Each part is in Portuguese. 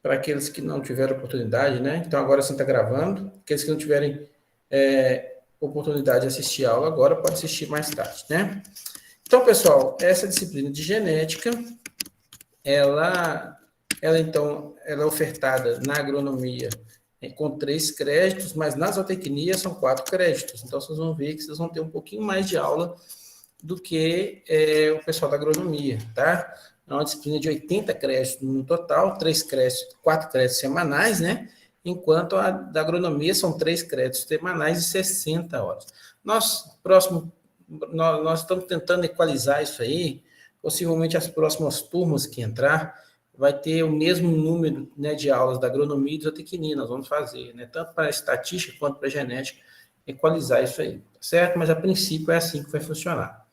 para aqueles que não tiveram oportunidade, né? Então, agora você está gravando. Aqueles que não tiverem oportunidade de assistir a aula agora, pode assistir mais tarde, né? Então, pessoal, essa disciplina de genética, ela é ofertada na agronomia com 3 créditos, mas na zootecnia são 4 créditos. Então, vocês vão ver que vocês vão ter um pouquinho mais de aula do que o pessoal da agronomia, tá? É uma disciplina de 80 créditos no total, 4 créditos semanais, né? Enquanto a da agronomia são 3 créditos semanais e 60 horas. Nós estamos tentando equalizar isso aí, possivelmente as próximas turmas que entrar vai ter o mesmo número, né, de aulas da agronomia e da zootecnia, nós vamos fazer, né, tanto para a estatística quanto para a genética, equalizar isso aí, certo? Mas a princípio é assim que vai funcionar.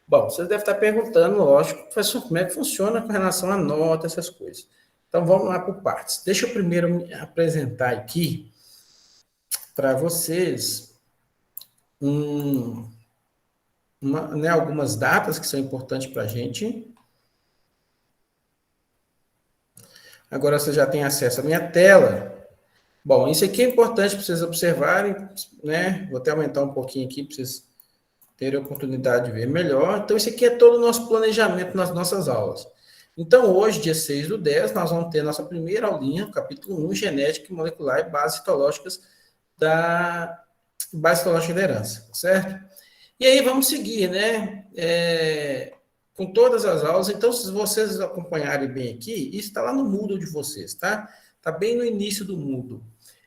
Bom, vocês devem estar perguntando, lógico, professor, como é que funciona com relação à nota, essas coisas. Então, vamos lá por partes. Deixa eu primeiro me apresentar aqui para vocês algumas datas que são importantes para a gente. Agora você já tem acesso à minha tela. Bom, isso aqui é importante para vocês observarem, né? Vou até aumentar um pouquinho aqui para vocês terem a oportunidade de ver melhor. Então, isso aqui é todo o nosso planejamento nas nossas aulas. Então, hoje, dia 6/10, nós vamos ter nossa primeira aulinha, capítulo 1, Genética Molecular e Bases Citológicas da herança, certo? E aí, vamos seguir, né? Com todas as aulas. Então, se vocês acompanharem bem aqui, isso está lá no Moodle de vocês, tá? Está bem no início do Moodle.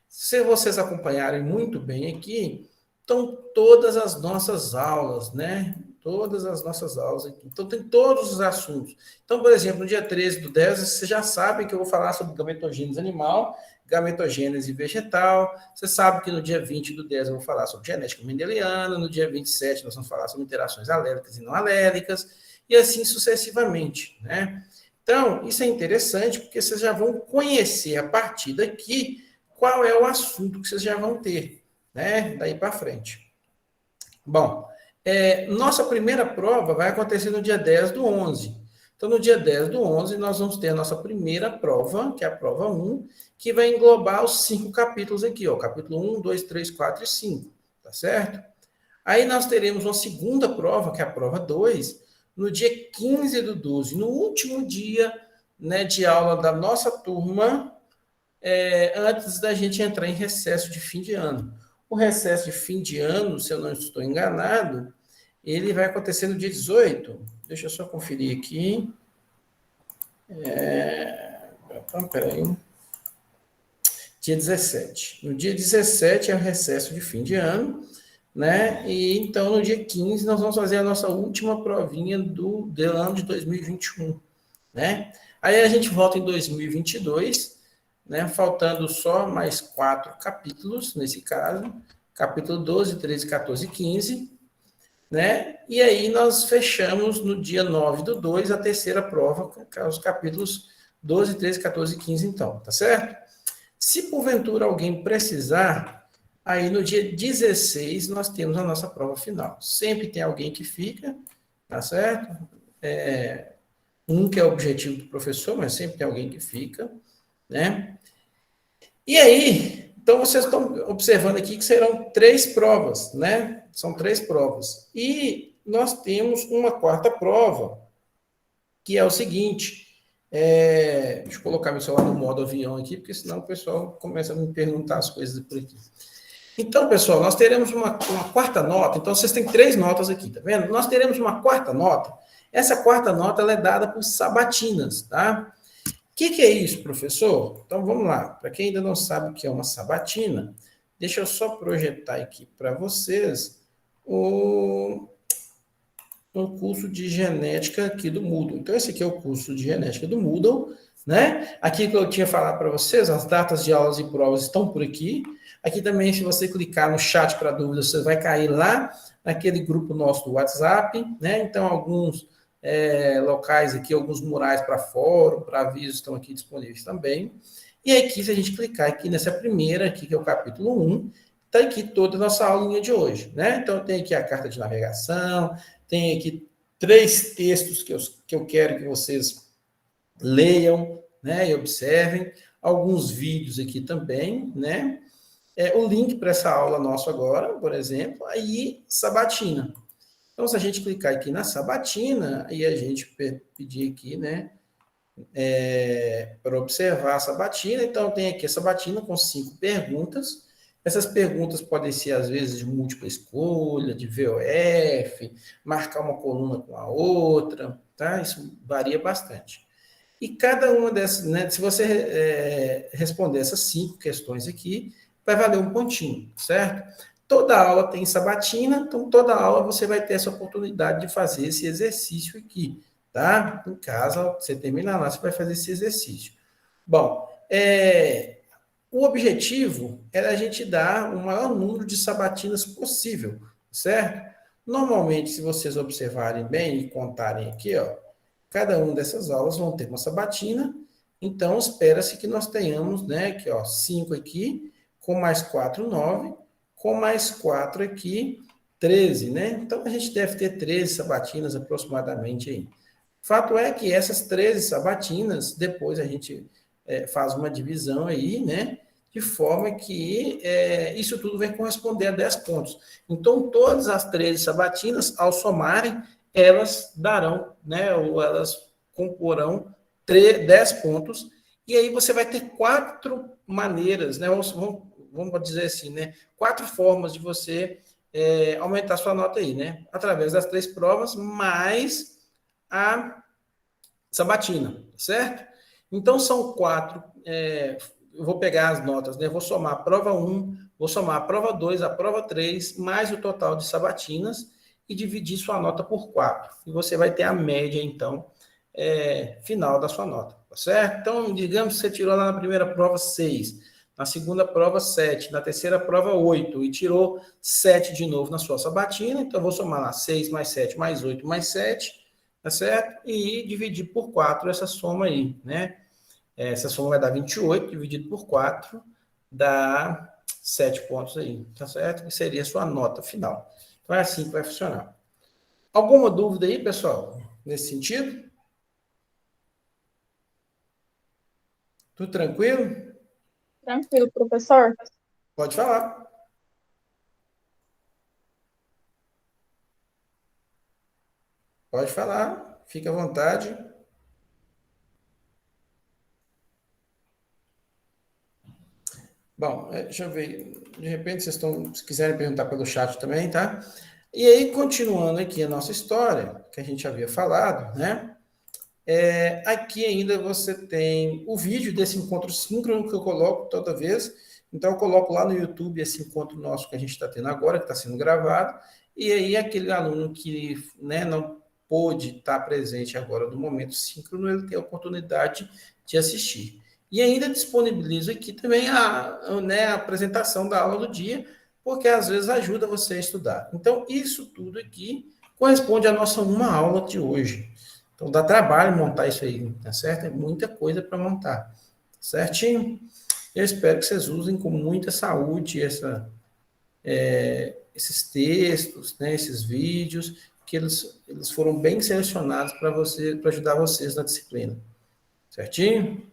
Se vocês acompanharem muito bem aqui, estão todas as nossas aulas, né? Todas as nossas aulas aqui. Então, tem todos os assuntos. Então, por exemplo, no dia 13/10, vocês já sabem que eu vou falar sobre gametogênese animal, gametogênese vegetal. Você sabe que no dia 20/10 eu vou falar sobre genética mendeliana, no dia 27 nós vamos falar sobre interações aléricas e não aléricas, e assim sucessivamente, né? Então, isso é interessante, porque vocês já vão conhecer a partir daqui qual é o assunto que vocês já vão ter, né? Daí para frente. Bom, nossa primeira prova vai acontecer no dia 10/11. Então, no dia 10/11, nós vamos ter a nossa primeira prova, que é a prova 1, que vai englobar os 5 capítulos aqui, ó, capítulo 1, 2, 3, 4 e 5, tá certo? Aí nós teremos uma segunda prova, que é a prova 2, no dia 15/12, no último dia, né, de aula da nossa turma, antes da gente entrar em recesso de fim de ano. O recesso de fim de ano, se eu não estou enganado, ele vai acontecer no dia 18. Deixa eu só conferir aqui. Peraí. Dia 17. No dia 17 é o recesso de fim de ano, né? E então no dia 15 nós vamos fazer a nossa última provinha do ano de 2021, né? Aí a gente volta em 2022, né? Faltando só mais 4 capítulos, nesse caso, capítulo 12, 13, 14 e 15, né? E aí nós fechamos no dia 9/2 a terceira prova, que é os capítulos 12, 13, 14 e 15, então, tá certo? Se porventura alguém precisar, aí no dia 16 nós temos a nossa prova final. Sempre tem alguém que fica, tá certo? Que é o objetivo do professor, mas sempre tem alguém que fica, né? E aí, então vocês estão observando aqui que serão 3 provas, né? São 3 provas. E nós temos uma quarta prova, que é o seguinte. Deixa eu colocar meu celular no modo avião aqui, porque senão o pessoal começa a me perguntar as coisas por aqui. Então, pessoal, nós teremos uma quarta nota. Então, vocês têm 3 notas aqui, tá vendo? Nós teremos uma quarta nota. Essa quarta nota ela é dada por sabatinas, tá? O que é isso, professor? Então, vamos lá. Para quem ainda não sabe o que é uma sabatina, deixa eu só projetar aqui para vocês o curso de genética aqui do Moodle. Então, esse aqui é o curso de genética do Moodle, né? Aqui que eu tinha falado para vocês, as datas de aulas e provas estão por aqui. Aqui também, se você clicar no chat para dúvidas, você vai cair lá naquele grupo nosso do WhatsApp, né? Então, alguns locais aqui, alguns murais para fórum, para avisos estão aqui disponíveis também. E aqui, se a gente clicar aqui nessa primeira, aqui, que é o capítulo 1, está aqui toda a nossa aulinha de hoje, né? Então, tem aqui a carta de navegação, tem aqui 3 textos que eu quero que vocês leiam, né? E observem alguns vídeos aqui também, né? O link para essa aula nossa agora, por exemplo, aí sabatina. Então, se a gente clicar aqui na sabatina e a gente pedir aqui, né, para observar a sabatina, então tem aqui a sabatina com 5 perguntas. Essas perguntas podem ser, às vezes, de múltipla escolha, de VOF, marcar uma coluna com a outra, tá? Isso varia bastante. E cada uma dessas, né, se você responder essas 5 questões aqui, vai valer um pontinho, certo? Toda aula tem sabatina, então toda aula você vai ter essa oportunidade de fazer esse exercício aqui, tá? Em casa, você terminar lá, você vai fazer esse exercício. Bom, o objetivo era a gente dar o maior número de sabatinas possível, certo? Normalmente, se vocês observarem bem e contarem aqui, ó, cada uma dessas aulas vão ter uma sabatina, então espera-se que nós tenhamos, né, aqui, ó, 5 aqui, com mais 4, 9, com mais 4 aqui, 13, né? Então a gente deve ter 13 sabatinas aproximadamente aí. Fato é que essas 13 sabatinas, depois a gente faz uma divisão aí, né? De forma que isso tudo vai corresponder a 10 pontos. Então, todas as 13 sabatinas, ao somarem, elas darão, né? Ou elas comporão 10 pontos. E aí você vai ter 4 maneiras, né? Vamos dizer assim, né? 4 formas de você aumentar sua nota aí, né? Através das 3 provas, mais a sabatina, certo? Então, são 4. Eu vou pegar as notas, né? Vou somar a prova 1, vou somar a prova 2, a prova 3, mais o total de sabatinas e dividir sua nota por 4. E você vai ter a média, então, final da sua nota, tá certo? Então, digamos que você tirou lá na primeira prova 6, na segunda prova 7, na terceira prova 8, e tirou 7 de novo na sua sabatina, então eu vou somar lá 6 mais 7 mais 8 mais 7, tá certo? E dividir por 4 essa soma aí, né? Essa soma vai dar 28, dividido por 4, dá 7 pontos aí, tá certo? Que seria a sua nota final. Então é assim que vai funcionar. Alguma dúvida aí, pessoal, nesse sentido? Tudo tranquilo? Tranquilo, professor. Pode falar. Pode falar, fique à vontade. Bom, deixa eu ver. De repente vocês estão, se quiserem perguntar pelo chat também, tá? E aí, continuando aqui a nossa história, que a gente havia falado, né? Aqui ainda você tem o vídeo desse encontro síncrono que eu coloco toda vez. Então, eu coloco lá no YouTube esse encontro nosso que a gente está tendo agora, que está sendo gravado. E aí, aquele aluno que, né, não pôde estar presente agora no momento síncrono, ele tem a oportunidade de assistir. E ainda disponibilizo aqui também a apresentação da aula do dia, porque às vezes ajuda você a estudar. Então, isso tudo aqui corresponde à nossa uma aula de hoje. Então, dá trabalho montar isso aí, tá certo? É muita coisa para montar, certinho? Eu espero que vocês usem com muita saúde esses textos, né, esses vídeos, que eles foram bem selecionados para para ajudar vocês na disciplina, certinho?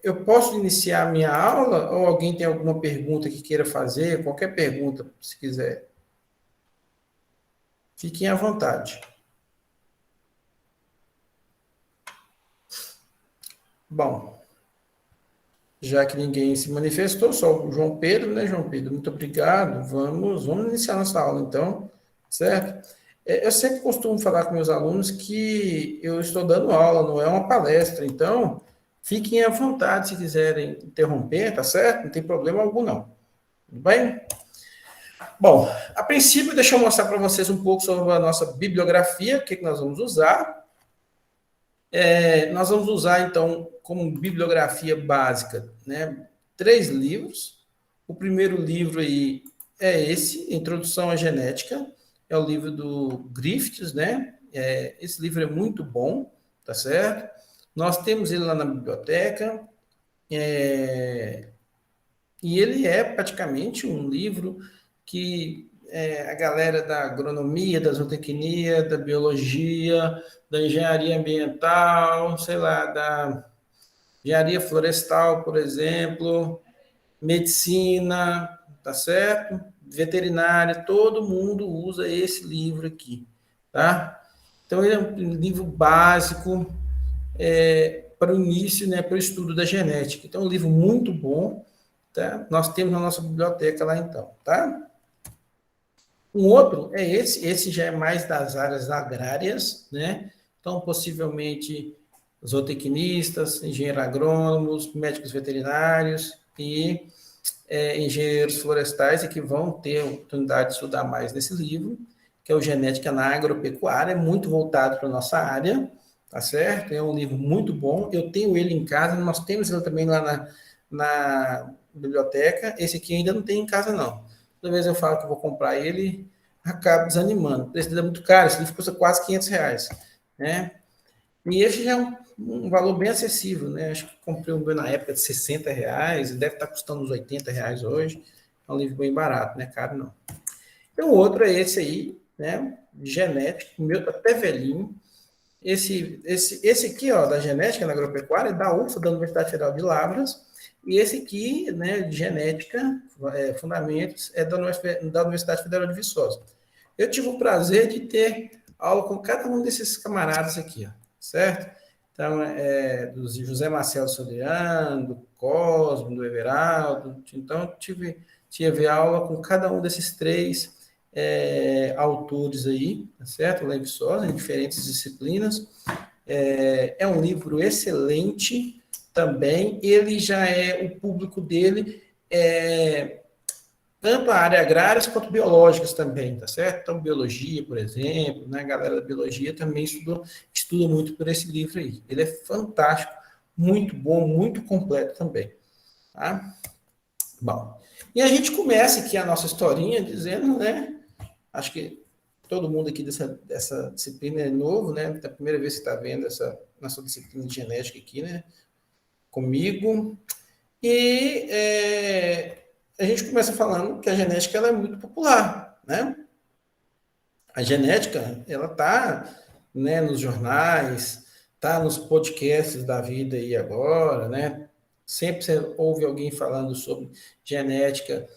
Eu posso iniciar a minha aula ou alguém tem alguma pergunta que queira fazer? Qualquer pergunta, se quiser. Fiquem à vontade. Bom, já que ninguém se manifestou, só o João Pedro, né, João Pedro? Muito obrigado. Vamos iniciar nossa aula, então, certo? Eu sempre costumo falar com meus alunos que eu estou dando aula, não é uma palestra, então fiquem à vontade se quiserem interromper, tá certo? Não tem problema algum, não. Tudo bem? Bom, a princípio, deixa eu mostrar para vocês um pouco sobre a nossa bibliografia, o que nós vamos usar. Nós vamos usar, então, como bibliografia básica, né, 3 livros. O primeiro livro aí é esse, Introdução à Genética, é o livro do Griffiths, né? Esse livro é muito bom, tá certo? Nós temos ele lá na biblioteca, e ele é praticamente um livro que a galera da agronomia, da zootecnia, da biologia, da engenharia ambiental, sei lá, da engenharia florestal, por exemplo, medicina, tá certo? Veterinária, todo mundo usa esse livro aqui, tá? Então, ele é um livro básico para o início, né, para o estudo da genética. Então, é um livro muito bom, tá? Nós temos na nossa biblioteca lá, então, tá? Um outro é esse já é mais das áreas agrárias, né? Então, possivelmente, zootecnistas, engenheiros agrônomos, médicos veterinários e engenheiros florestais e que vão ter a oportunidade de estudar mais nesse livro, que é o Genética na Agropecuária, é muito voltado para a nossa área, tá certo? É um livro muito bom, eu tenho ele em casa, nós temos ele também lá na biblioteca, esse aqui ainda não tem em casa, não. Toda vez eu falo que eu vou comprar ele, acabo desanimando, o preço dele é muito caro, esse livro custa quase R$ 500, né? E esse já é um valor bem acessível, né? Acho que comprei um meu na época de R$ 60, deve estar custando uns R$ 80 hoje. É um livro bem barato, né? Caro não. Então, o outro é esse aí, né? Genética, o meu tá até velhinho. Esse aqui, ó, da genética na agropecuária, é da UFA, da Universidade Federal de Lavras. E esse aqui, né, de genética, fundamentos, é da Universidade Federal de Viçosa. Eu tive o prazer de ter aula com cada um desses camaradas aqui, ó, certo? Então, do José Marcelo Soriano, do Cosmo, do Everaldo. Então, tive aula com cada um desses três autores aí, tá certo? Lá em Viçosa, em diferentes disciplinas. É um livro excelente também. Ele já o público dele tanto a área agrárias quanto biológicas também, tá certo? Então, biologia, por exemplo, né? A galera da biologia também estuda muito por esse livro aí. Ele é fantástico, muito bom, muito completo também, tá? Bom, e a gente começa aqui a nossa historinha dizendo, né? Acho que todo mundo aqui dessa disciplina é novo, né? É a primeira vez que está vendo essa nossa disciplina de genética aqui, né? Comigo. E a gente começa falando que a genética ela é muito popular, né? A genética, ela tá, né, nos jornais, tá nos podcasts da vida aí agora, né? Sempre você ouve alguém falando sobre genética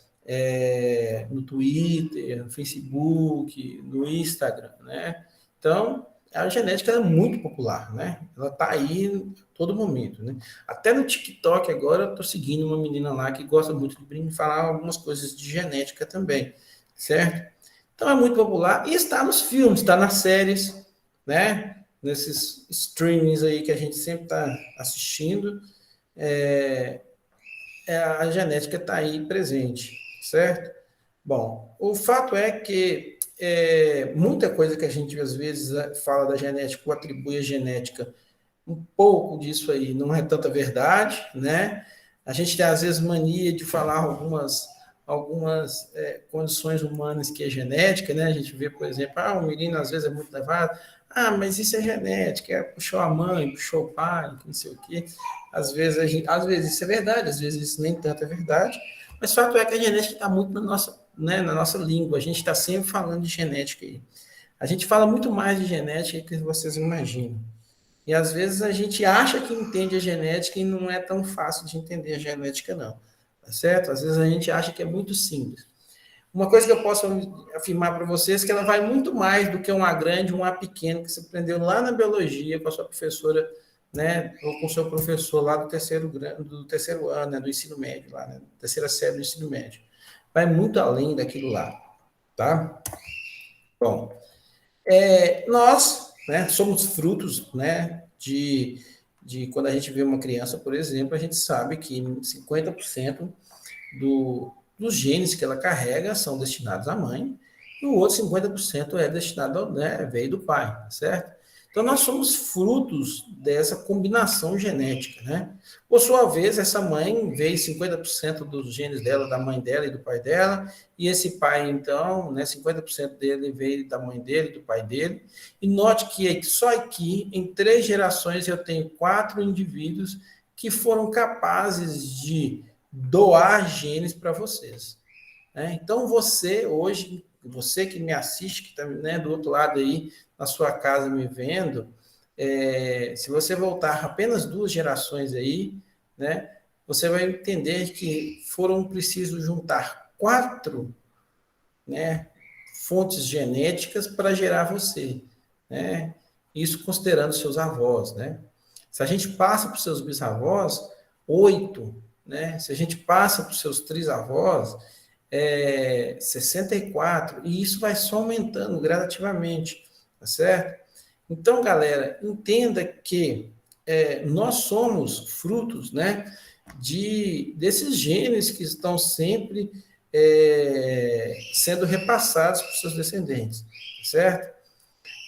no Twitter, no Facebook, no Instagram, né? Então, a genética é muito popular, né? Ela tá aí a todo momento, né? Até no TikTok agora eu tô seguindo uma menina lá que gosta muito de falar algumas coisas de genética também, certo? Então é muito popular e está nos filmes, está nas séries, né? Nesses streamings aí que a gente sempre está assistindo, a genética está aí presente, certo? Bom, o fato é que muita coisa que a gente às vezes fala da genética ou atribui à genética, um pouco disso aí não é tanta verdade, né? A gente tem às vezes mania de falar algumas condições humanas que é genética, né? A gente vê, por exemplo, o menino às vezes é muito levado, mas isso é genética, puxou a mãe, puxou o pai, não sei o quê. Às vezes isso é verdade, às vezes isso nem tanto é verdade, mas o fato é que a genética está muito na nossa língua, a gente está sempre falando de genética aí. A gente fala muito mais de genética do que vocês imaginam. E às vezes a gente acha que entende a genética e não é tão fácil de entender a genética, não. Tá certo? Às vezes a gente acha que é muito simples. Uma coisa que eu posso afirmar para vocês é que ela vai muito mais do que um A grande, um A pequeno, que você aprendeu lá na biologia com a sua professora, né? Ou com o seu professor lá do terceiro ano, né? Do ensino médio, lá, né? Terceira série do ensino médio. Vai muito além daquilo lá, tá? Bom, nós, né, somos frutos, né, de quando a gente vê uma criança, por exemplo, a gente sabe que 50% dos genes que ela carrega são destinados à mãe, e o outro 50% é destinado, né, veio do pai, certo? Então, nós somos frutos dessa combinação genética, né? Por sua vez, essa mãe veio 50% dos genes dela, da mãe dela e do pai dela, e esse pai, então, né, 50% dele veio da mãe dele e do pai dele. E note que só aqui, em 3 gerações, eu tenho 4 indivíduos que foram capazes de doar genes para vocês. Né? Então, você, hoje, você que me assiste, que está, né, do outro lado aí, na sua casa me vendo, se você voltar apenas 2 gerações aí, né, você vai entender que foram precisos juntar 4, né, fontes genéticas para gerar você, né? Isso considerando seus avós, né? Se a gente passa para os seus bisavós, 8, né? Se a gente passa para os seus trisavós, 64, e isso vai só aumentando gradativamente, tá certo? Então, galera, entenda que nós somos frutos, né, desses genes que estão sempre sendo repassados para os seus descendentes, certo?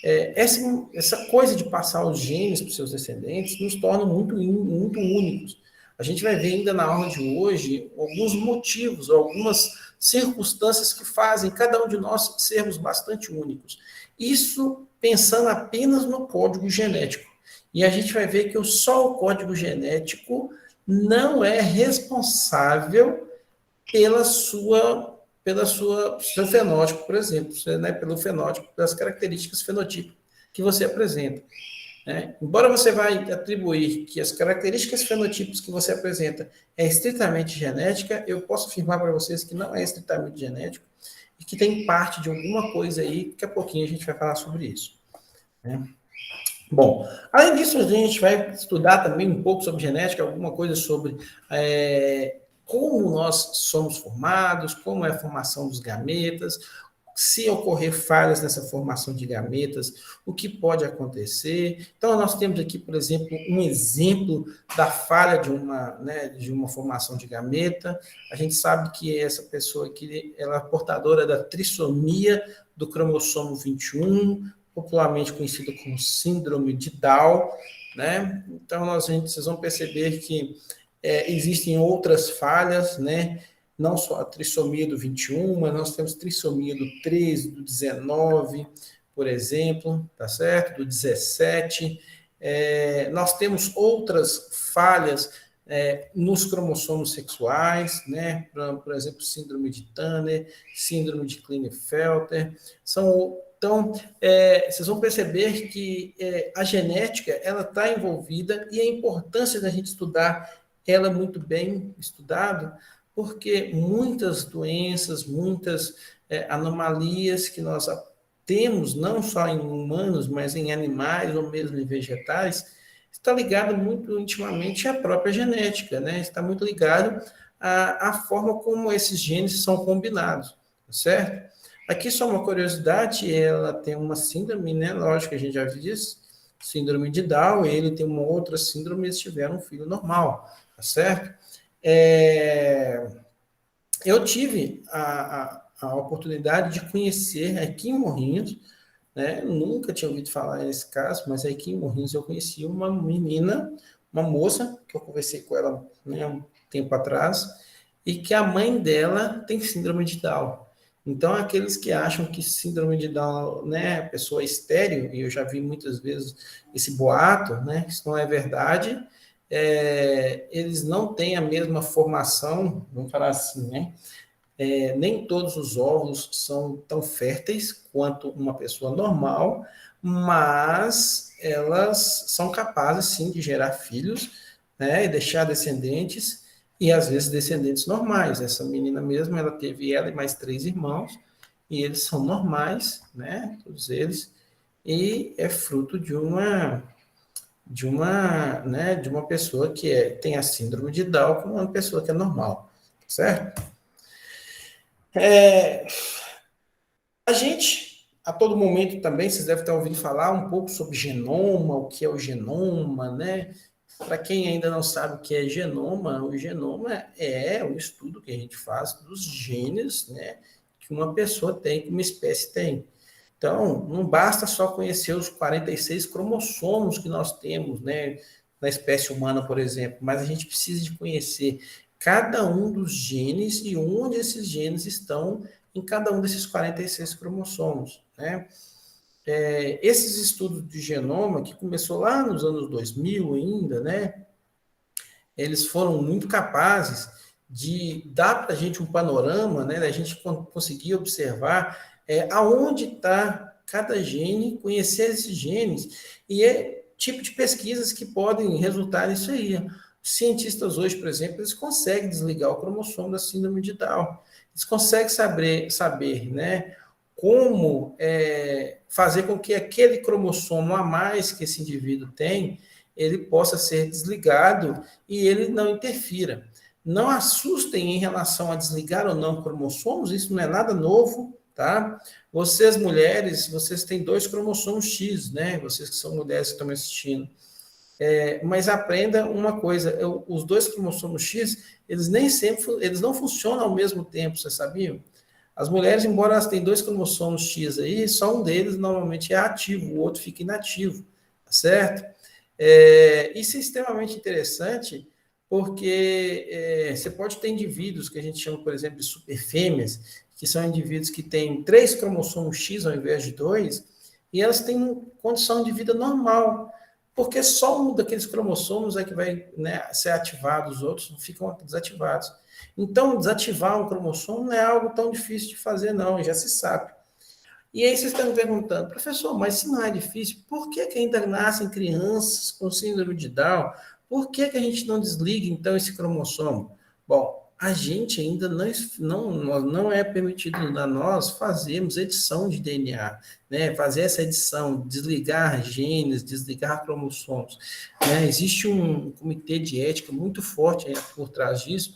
Essa coisa de passar os genes para os seus descendentes nos torna muito únicos. A gente vai ver ainda na aula de hoje alguns motivos, algumas circunstâncias que fazem cada um de nós sermos bastante únicos. Isso pensando apenas no código genético. E a gente vai ver que só o código genético não é responsável seu fenótipo, por exemplo, né, pelo fenótipo, pelas características fenotípicas que você apresenta. Né? Embora você vai atribuir que as características fenotípicas que você apresenta é estritamente genética, eu posso afirmar para vocês que não é estritamente genético e que tem parte de alguma coisa aí, daqui a pouquinho a gente vai falar sobre isso. Né? Bom, além disso, a gente vai estudar também um pouco sobre genética, alguma coisa sobre como nós somos formados, como é a formação dos gametas, se ocorrer falhas nessa formação de gametas, o que pode acontecer. Então, nós temos aqui, por exemplo, um exemplo da falha de uma formação de gameta. A gente sabe que essa pessoa aqui, ela é portadora da trissomia do cromossomo 21, popularmente conhecido como síndrome de Down, né? Então, vocês vão perceber que existem outras falhas, né? Não só a trissomia do 21, mas nós temos trissomia do 13, do 19, por exemplo, tá certo? Do 17. Nós temos outras falhas nos cromossomos sexuais, né? Por exemplo, síndrome de Turner, síndrome de Klinefelter. Então, vocês vão perceber que a genética ela está envolvida e a importância da gente estudar ela muito bem estudada, porque muitas doenças, muitas anomalias que nós temos, não só em humanos, mas em animais ou mesmo em vegetais, está ligado muito intimamente à própria genética, né? Está muito ligado à forma como esses genes são combinados, certo? Aqui só uma curiosidade, ela tem uma síndrome, né? Lógico que a gente já disse, síndrome de Down, ele tem uma outra síndrome, eles tiveram um filho normal, tá certo? Eu tive a oportunidade de conhecer aqui em Morrinhos, né? Eu nunca tinha ouvido falar nesse caso, mas aqui em Morrinhos eu conheci uma menina, uma moça, que eu conversei com ela, né, um tempo atrás, e que a mãe dela tem síndrome de Down. Então, aqueles que acham que síndrome de Down, né, a pessoa é estéril, e eu já vi muitas vezes esse boato, né, isso não é verdade, eles não têm a mesma formação, vamos falar assim, né? Nem todos os óvulos são tão férteis quanto uma pessoa normal, mas elas são capazes, sim, de gerar filhos, né, e deixar descendentes, e às vezes descendentes normais. Essa menina mesmo, ela teve ela e mais 3 irmãos, e eles são normais, né, todos eles, e é fruto de uma pessoa que tem a síndrome de Down com uma pessoa que é normal, certo? A gente, a todo momento também, vocês devem estar ouvindo falar um pouco sobre genoma, o que é o genoma, né? Para quem ainda não sabe o que é genoma, o genoma é o estudo que a gente faz dos genes, né, que uma pessoa tem, que uma espécie tem. Então, não basta só conhecer os 46 cromossomos que nós temos, né, na espécie humana, por exemplo, mas a gente precisa de conhecer cada um dos genes e onde esses genes estão em cada um desses 46 cromossomos, né? Esses estudos de genoma, que começou lá nos anos 2000 ainda, né? Eles foram muito capazes de dar para a gente um panorama, né? Da gente conseguir observar aonde está cada gene, conhecer esses genes, e é tipo de pesquisas que podem resultar nisso aí. Os cientistas hoje, por exemplo, eles conseguem desligar o cromossomo da síndrome de Down. Eles conseguem saber, né, como fazer com que aquele cromossomo a mais que esse indivíduo tem, ele possa ser desligado e ele não interfira. Não assustem em relação a desligar ou não cromossomos, isso não é nada novo, tá? Vocês, mulheres, vocês têm 2 cromossomos X, né? Vocês que são mulheres que estão me assistindo. Mas aprenda uma coisa, os 2 cromossomos X, eles nem sempre, eles não funcionam ao mesmo tempo, vocês sabiam? As mulheres, embora elas tenham 2 cromossomos X aí, só um deles normalmente é ativo, o outro fica inativo, tá certo? Isso é extremamente interessante, porque você pode ter indivíduos que a gente chama, por exemplo, de superfêmeas, que são indivíduos que têm 3 cromossomos X ao invés de 2, e elas têm condição de vida normal, porque só um daqueles cromossomos é que vai, né, ser ativado, os outros ficam desativados. Então, desativar um cromossomo não é algo tão difícil de fazer, não, já se sabe. E aí vocês estão me perguntando, professor, mas se não é difícil, por que ainda nascem crianças com síndrome de Down? Por que a gente não desliga, então, esse cromossomo? Bom, a gente ainda não é permitido a nós fazermos edição de DNA, né? Fazer essa edição, desligar genes, desligar cromossomos. Né? Existe um comitê de ética muito forte por trás disso,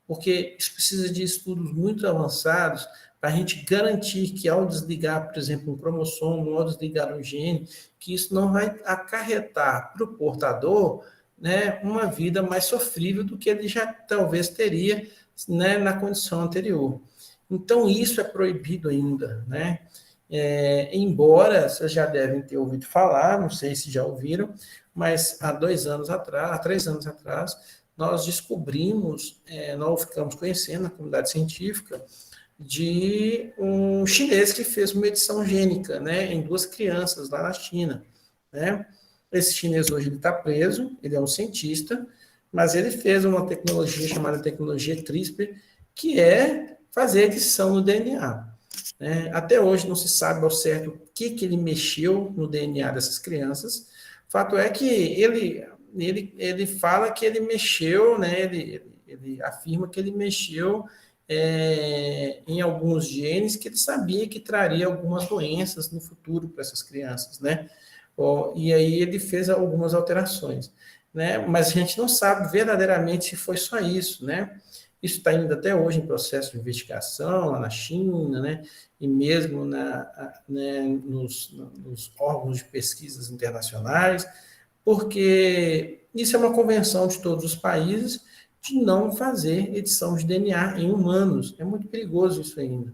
porque isso precisa de estudos muito avançados para a gente garantir que ao desligar, por exemplo, um cromossomo, ao desligar um gene, que isso não vai acarretar para o portador, né, uma vida mais sofrível do que ele já talvez teria, né, na condição anterior. Então, isso é proibido ainda, né? Embora vocês já devem ter ouvido falar, não sei se já ouviram, mas há 3 anos atrás, nós descobrimos, nós ficamos conhecendo na comunidade científica, de um chinês que fez uma edição gênica, né, em 2 crianças lá na China, né? Esse chinês hoje ele está preso, ele é um cientista, mas ele fez uma tecnologia chamada tecnologia CRISPR, que é fazer edição no DNA. Né? Até hoje não se sabe ao certo o que ele mexeu no DNA dessas crianças. Fato é que ele fala que ele mexeu, né? Ele afirma que ele mexeu em alguns genes que ele sabia que traria algumas doenças no futuro para essas crianças, né? E aí ele fez algumas alterações, né? Mas a gente não sabe verdadeiramente se foi só isso, né? Isso está ainda até hoje em processo de investigação lá na China, né? E mesmo né, nos órgãos de pesquisas internacionais, porque isso é uma convenção de todos os países de não fazer edição de DNA em humanos. É muito perigoso isso ainda,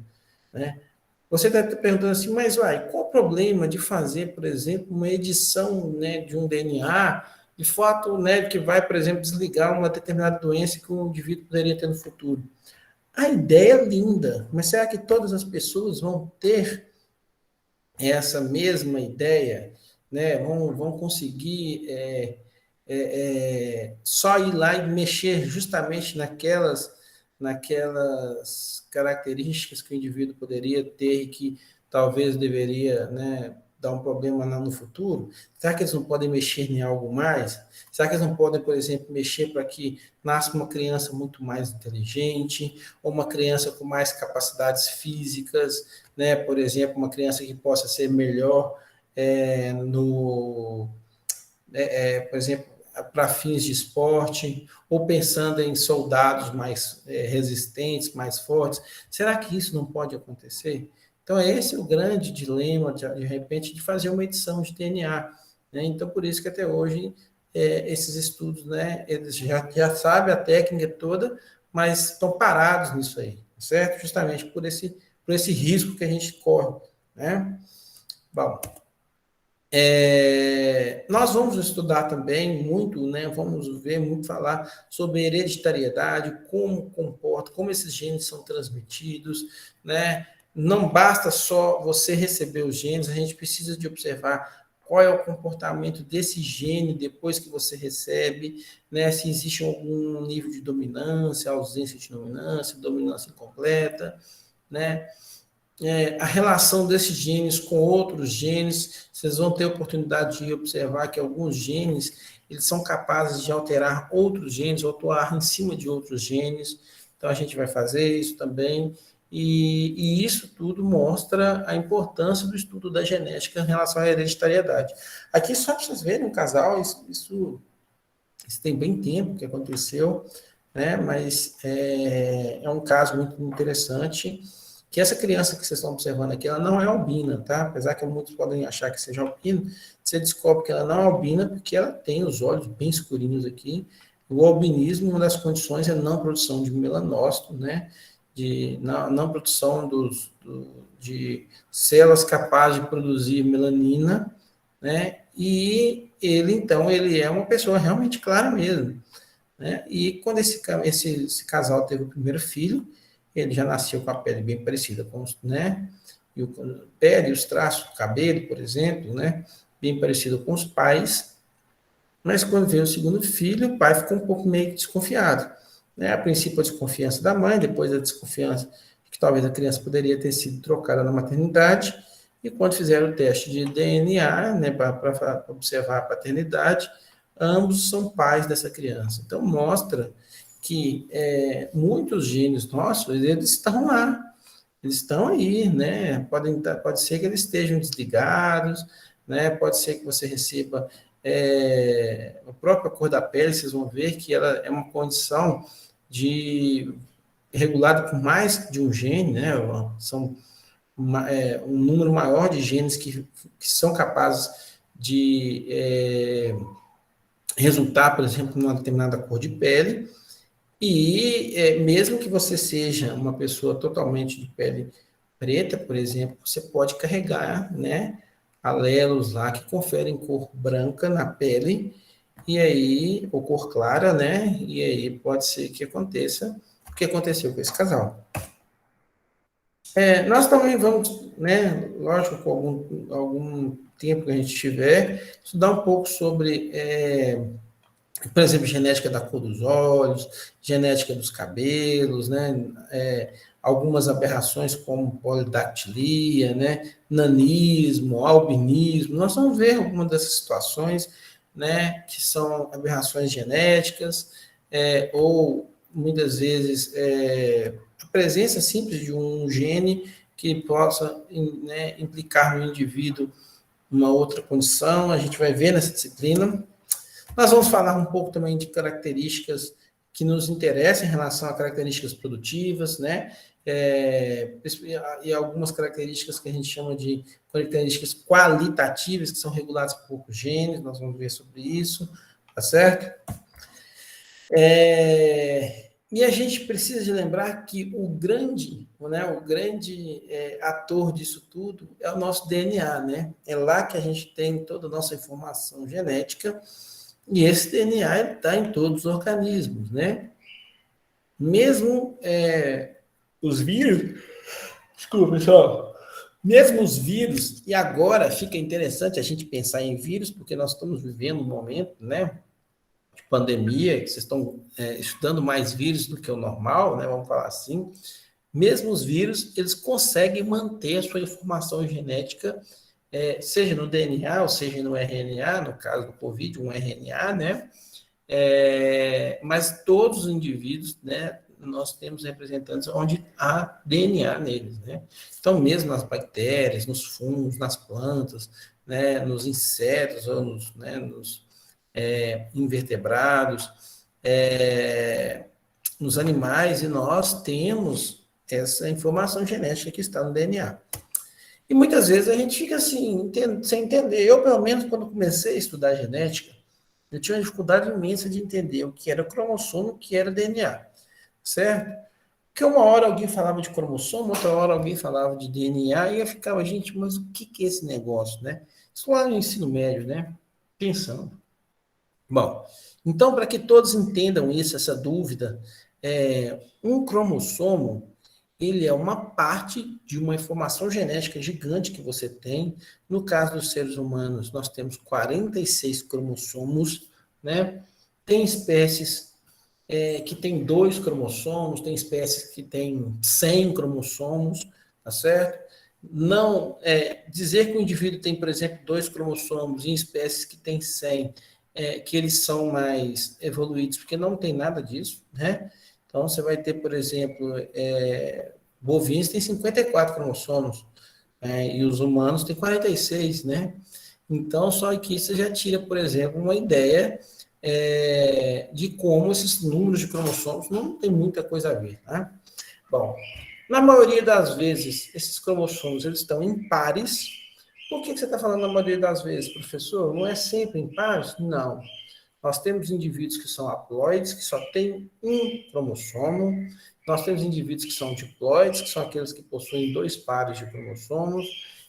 né? Você está perguntando assim, mas qual o problema de fazer, por exemplo, uma edição, né, de um DNA, de fato, né, que vai, por exemplo, desligar uma determinada doença que um indivíduo poderia ter no futuro? A ideia é linda, mas será que todas as pessoas vão ter essa mesma ideia, né? Vão conseguir só ir lá e mexer justamente naquelas características que o indivíduo poderia ter e que talvez deveria, né, dar um problema no futuro? Será que eles não podem mexer em algo mais? Será que eles não podem, por exemplo, mexer para que nasça uma criança muito mais inteligente, ou uma criança com mais capacidades físicas, né? Por exemplo, uma criança que possa ser melhor por exemplo, para fins de esporte, ou pensando em soldados mais resistentes, mais fortes. Será que isso não pode acontecer? Então, esse é o grande dilema, de repente, de fazer uma edição de DNA. Né? Então, por isso que até hoje, esses estudos, né, eles já sabem a técnica toda, mas estão parados nisso aí, certo? Justamente por esse risco que a gente corre. Né? Bom, nós vamos estudar também muito, né? Vamos ver muito falar sobre hereditariedade, como comporta, como esses genes são transmitidos, né? Não basta só você receber os genes, a gente precisa de observar qual é o comportamento desse gene depois que você recebe, né? Se existe algum nível de dominância, ausência de dominância, dominância incompleta, né? a relação desses genes com outros genes, vocês vão ter a oportunidade de observar que alguns genes, eles são capazes de alterar outros genes, ou atuar em cima de outros genes, então a gente vai fazer isso também, e isso tudo mostra a importância do estudo da genética em relação à hereditariedade. Aqui, só para vocês verem, um casal, isso tem bem tempo que aconteceu, né? Mas é um caso muito interessante, que essa criança que vocês estão observando aqui, ela não é albina, tá? Apesar que muitos podem achar que seja albina, você descobre que ela não é albina porque ela tem os olhos bem escurinhos aqui. O albinismo, uma das condições é não produção de melanócito, né? De não produção de células capazes de produzir melanina, né? E ele, então, ele é uma pessoa realmente clara mesmo, né? E quando esse casal teve o primeiro filho, ele já nasceu com a pele bem parecida com os, né? E a pele, os traços, o cabelo, por exemplo, né? Bem parecido com os pais. Mas quando veio o segundo filho, o pai ficou um pouco meio desconfiado, né? A princípio a desconfiança da mãe, depois a desconfiança de que talvez a criança poderia ter sido trocada na maternidade. E quando fizeram o teste de DNA, né, para observar a paternidade, ambos são pais dessa criança. Então, mostra que muitos genes nossos, eles estão lá, eles estão aí, né? Pode ser que eles estejam desligados, né? Pode ser que você receba a própria cor da pele, vocês vão ver que ela é uma condição regulada por mais de um gene, né? São um número maior de genes que são capazes de resultar, por exemplo, numa determinada cor de pele, e mesmo que você seja uma pessoa totalmente de pele preta, por exemplo, você pode carregar, né, alelos lá que conferem cor branca na pele, e aí, ou cor clara, né, e aí pode ser que aconteça o que aconteceu com esse casal. Nós também vamos, né, lógico, com algum tempo que a gente tiver, estudar um pouco sobre por exemplo, genética da cor dos olhos, genética dos cabelos, né? Algumas aberrações como polidactilia, né? Nanismo, albinismo. Nós vamos ver algumas dessas situações, né? Que são aberrações genéticas, ou muitas vezes a presença simples de um gene que possa, né, implicar no indivíduo uma outra condição. A gente vai ver nessa disciplina. Nós vamos falar um pouco também de características que nos interessam em relação a características produtivas, né? E algumas características que a gente chama de características qualitativas, que são reguladas por poucos genes, nós vamos ver sobre isso, tá certo? E a gente precisa de lembrar que o grande ator disso tudo é o nosso DNA, né? É lá que a gente tem toda a nossa informação genética, e esse DNA está em todos os organismos, né? Mesmo os vírus, desculpa, pessoal, mesmo os vírus, e agora fica interessante a gente pensar em vírus, porque nós estamos vivendo um momento, né, de pandemia, que vocês estão estudando mais vírus do que o normal, né, vamos falar assim. Mesmo os vírus, eles conseguem manter a sua informação genética, seja no DNA ou seja no RNA, no caso do Covid, um RNA, né? Mas todos os indivíduos, né, nós temos representantes onde há DNA neles, né? Então, mesmo nas bactérias, nos fungos, nas plantas, né, nos insetos, ou nos invertebrados, nos animais, e nós temos essa informação genética que está no DNA. E muitas vezes a gente fica assim, sem entender. Eu, pelo menos, quando comecei a estudar genética, eu tinha uma dificuldade imensa de entender o que era cromossomo e o que era DNA, certo? Porque uma hora alguém falava de cromossomo, outra hora alguém falava de DNA, e eu ficava, gente, mas o que é esse negócio, né? Isso lá no ensino médio, né? Pensando. Bom, então, para que todos entendam isso, essa dúvida, um cromossomo, ele é uma parte de uma informação genética gigante que você tem. No caso dos seres humanos, nós temos 46 cromossomos, né? Tem espécies que têm 2 cromossomos, tem espécies que têm 100 cromossomos, tá certo? Não dizer que o indivíduo tem, por exemplo, 2 cromossomos em espécies que têm 100, que eles são mais evoluídos, porque não tem nada disso, né? Então, você vai ter, por exemplo, bovinos têm 54 cromossomos, e os humanos têm 46, né? Então, só que você já tira, por exemplo, uma ideia de como esses números de cromossomos não tem muita coisa a ver, né? Bom, na maioria das vezes, esses cromossomos eles estão em pares. Por que você está falando na maioria das vezes, professor? Não é sempre em pares? Não. Nós temos indivíduos que são haploides, que só têm um cromossomo. Nós temos indivíduos que são diploides, que são aqueles que possuem 2 pares de cromossomos.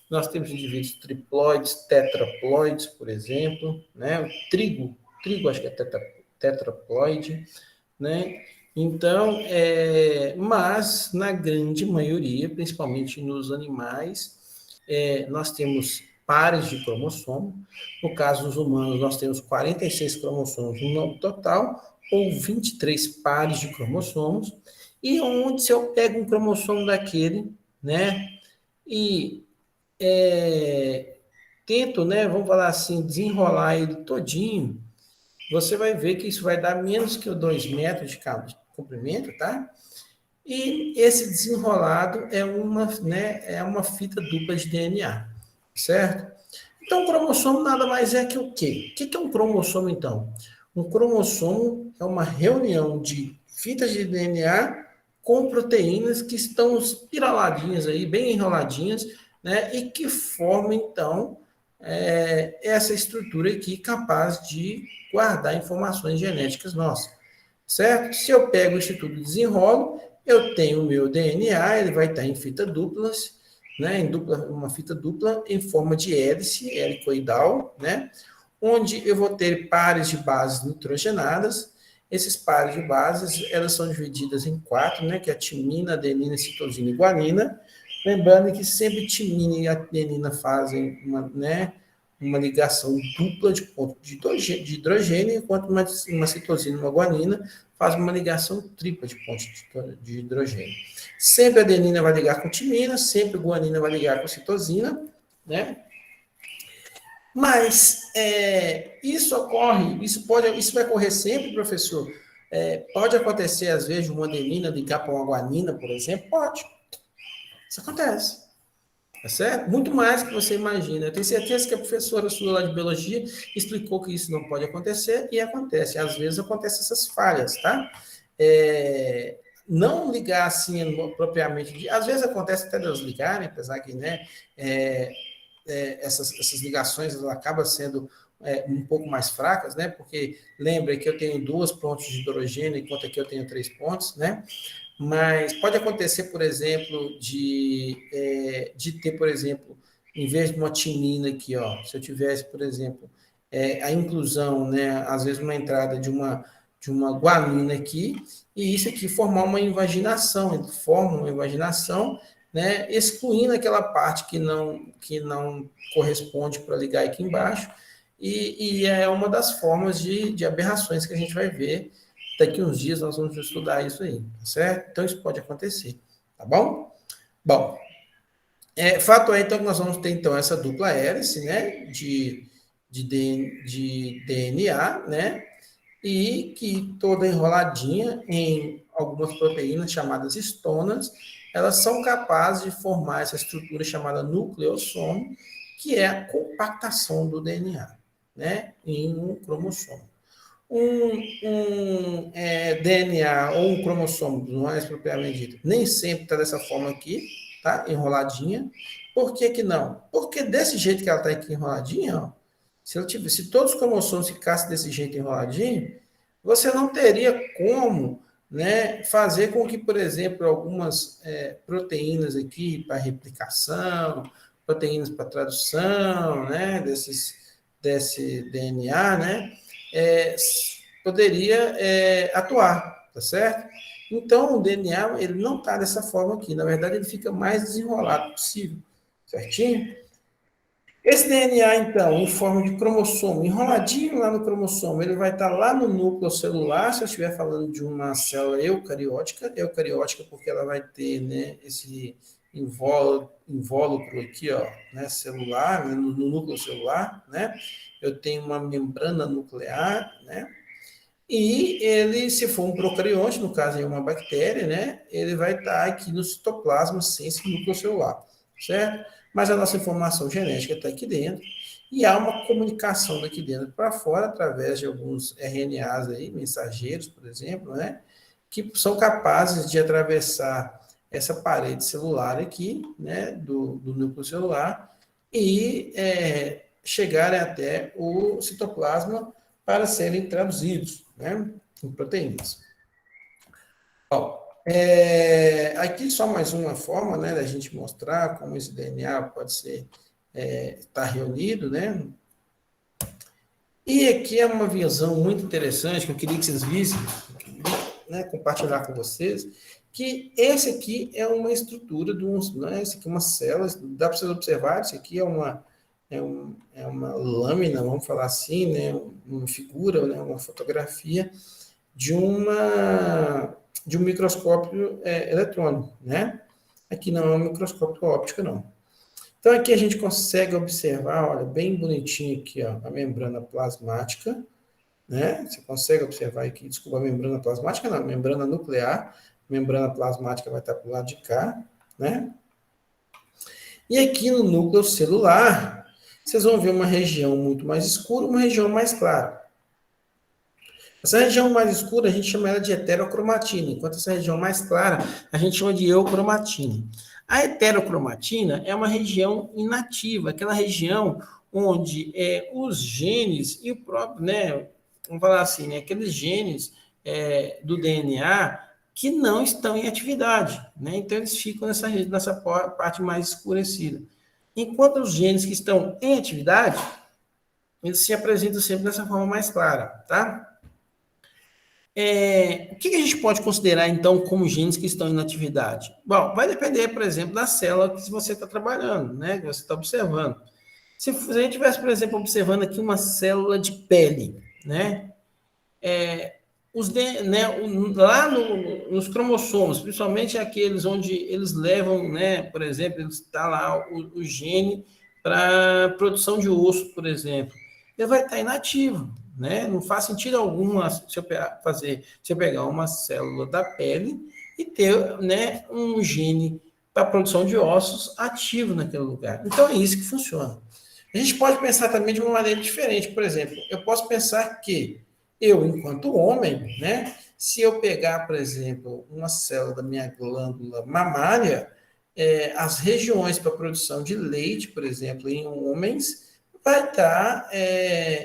Nós temos indivíduos triploides, tetraploides, por exemplo, né? O trigo acho que é tetraploide, né? Então, mas na grande maioria, principalmente nos animais, nós temos pares de cromossomo. No caso dos humanos, nós temos 46 cromossomos no total, ou 23 pares de cromossomos. E onde se eu pego um cromossomo daquele, né, e tento, né, vamos falar assim, desenrolar ele todinho, você vai ver que isso vai dar menos que 2 metros de comprimento, tá? E esse desenrolado é uma fita dupla de DNA, certo? Então, o cromossomo nada mais é que o quê? O que é um cromossomo, então? Um cromossomo é uma reunião de fitas de DNA com proteínas que estão espiraladinhas aí, bem enroladinhas, né? E que formam, então, essa estrutura aqui capaz de guardar informações genéticas nossas, certo? Se eu pego isso tudo e desenrolo, eu tenho o meu DNA, ele vai estar em fita duplas, né, uma fita dupla em forma de hélice, helicoidal, né, onde eu vou ter pares de bases nitrogenadas. Esses pares de bases, elas são divididas em 4, né, que é a timina, adenina, citosina e guanina. Lembrando que sempre timina e adenina fazem uma ligação dupla de ponto de hidrogênio, enquanto uma citosina e uma guanina faz uma ligação tripla de pontos de hidrogênio. Sempre a adenina vai ligar com timina, sempre a guanina vai ligar com citosina, né? Mas isso vai ocorrer sempre, professor? Pode acontecer, às vezes, uma adenina ligar para uma guanina, por exemplo? Pode. Isso acontece. Tá certo? Muito mais que você imagina. Eu tenho certeza que a professora sua lá de biologia explicou que isso não pode acontecer e acontece. Às vezes acontecem essas falhas, tá? Não ligar assim propriamente. Às vezes acontece até elas ligarem, apesar que, né? Essas ligações elas acabam sendo um pouco mais fracas, né? Porque lembra que eu tenho 2 pontos de hidrogênio, enquanto aqui eu tenho 3 pontos, né? Mas pode acontecer, por exemplo, de ter, por exemplo, em vez de uma timina aqui, ó, se eu tivesse, por exemplo, a inclusão, né, às vezes uma entrada de uma guanina aqui, e isso aqui formar uma invaginação, ele forma uma invaginação, né, excluindo aquela parte que não corresponde para ligar aqui embaixo, e é uma das formas de aberrações que a gente vai ver. Daqui uns dias nós vamos estudar isso aí, tá certo? Então isso pode acontecer, tá bom? Bom, fato é então que nós vamos ter então essa dupla hélice, né, de DNA, né, e que toda enroladinha em algumas proteínas chamadas histonas, elas são capazes de formar essa estrutura chamada nucleossomo, que é a compactação do DNA, né, em um cromossomo. DNA ou um cromossomo, não é propriamente dito, nem sempre está dessa forma aqui, tá? Enroladinha. Por que que não? Porque desse jeito que ela está aqui enroladinha, ó, se todos os cromossomos ficassem desse jeito enroladinho, você não teria como, né, fazer com que, por exemplo, algumas proteínas aqui para replicação, proteínas para tradução, né, desse DNA, né, poderia atuar, tá certo? Então, o DNA, ele não está dessa forma aqui. Na verdade, ele fica mais desenrolado possível, certinho? Esse DNA, então, em forma de cromossomo, enroladinho lá no cromossomo, ele vai estar lá no núcleo celular, se eu estiver falando de uma célula eucariótica porque ela vai ter, né, invólucro aqui, ó, né, celular, né, no núcleo celular, né? Eu tenho uma membrana nuclear, né? E ele, se for um procarionte, no caso aí uma bactéria, né, ele vai estar aqui no citoplasma sem esse núcleo celular, certo? Mas a nossa informação genética está aqui dentro e há uma comunicação daqui dentro para fora através de alguns RNAs aí, mensageiros, por exemplo, né, que são capazes de atravessar essa parede celular aqui, né, do núcleo celular e chegarem até o citoplasma para serem traduzidos, né, em proteínas. Bom, aqui só mais uma forma, né, da gente mostrar como esse DNA pode ser estar reunido, né? E aqui é uma visão muito interessante que eu queria que vocês vissem, né, compartilhar com vocês, que esse aqui é uma estrutura de uns, né, esse aqui é uma célula, dá para vocês observar, isso aqui é uma lâmina, vamos falar assim, né, uma figura, né, uma fotografia de um microscópio eletrônico, né? Aqui não é um microscópio óptico, não. Então, aqui a gente consegue observar, olha, bem bonitinho aqui, ó, a membrana plasmática, né? Você consegue observar aqui, desculpa, a membrana plasmática, não, a membrana nuclear, a membrana plasmática vai estar para o lado de cá, né? E aqui no núcleo celular, vocês vão ver uma região muito mais escura, uma região mais clara. Essa região mais escura, a gente chama ela de heterocromatina, enquanto essa região mais clara, a gente chama de eucromatina. A heterocromatina é uma região inativa, aquela região onde os genes e o próprio, né, vamos falar assim, né, aqueles genes do DNA que não estão em atividade, né? Então eles ficam nessa parte mais escurecida. Enquanto os genes que estão em atividade, eles se apresentam sempre dessa forma mais clara, tá? O que a gente pode considerar, então, como genes que estão em atividade? Bom, vai depender, por exemplo, da célula que você está trabalhando, né? Que você está observando. Se a gente estivesse, por exemplo, observando aqui uma célula de pele, né? Lá nos cromossomos, principalmente aqueles onde eles levam, né? Por exemplo, está lá o gene para produção de osso, por exemplo. Ele vai estar inativo, né? Não faz sentido algum se eu pegar uma célula da pele e ter, né, um gene para produção de ossos ativo naquele lugar. Então é isso que funciona. A gente pode pensar também de uma maneira diferente. Por exemplo, eu posso pensar que eu, enquanto homem, né, se eu pegar, por exemplo, uma célula da minha glândula mamária, as regiões para produção de leite, por exemplo, em homens, vai estar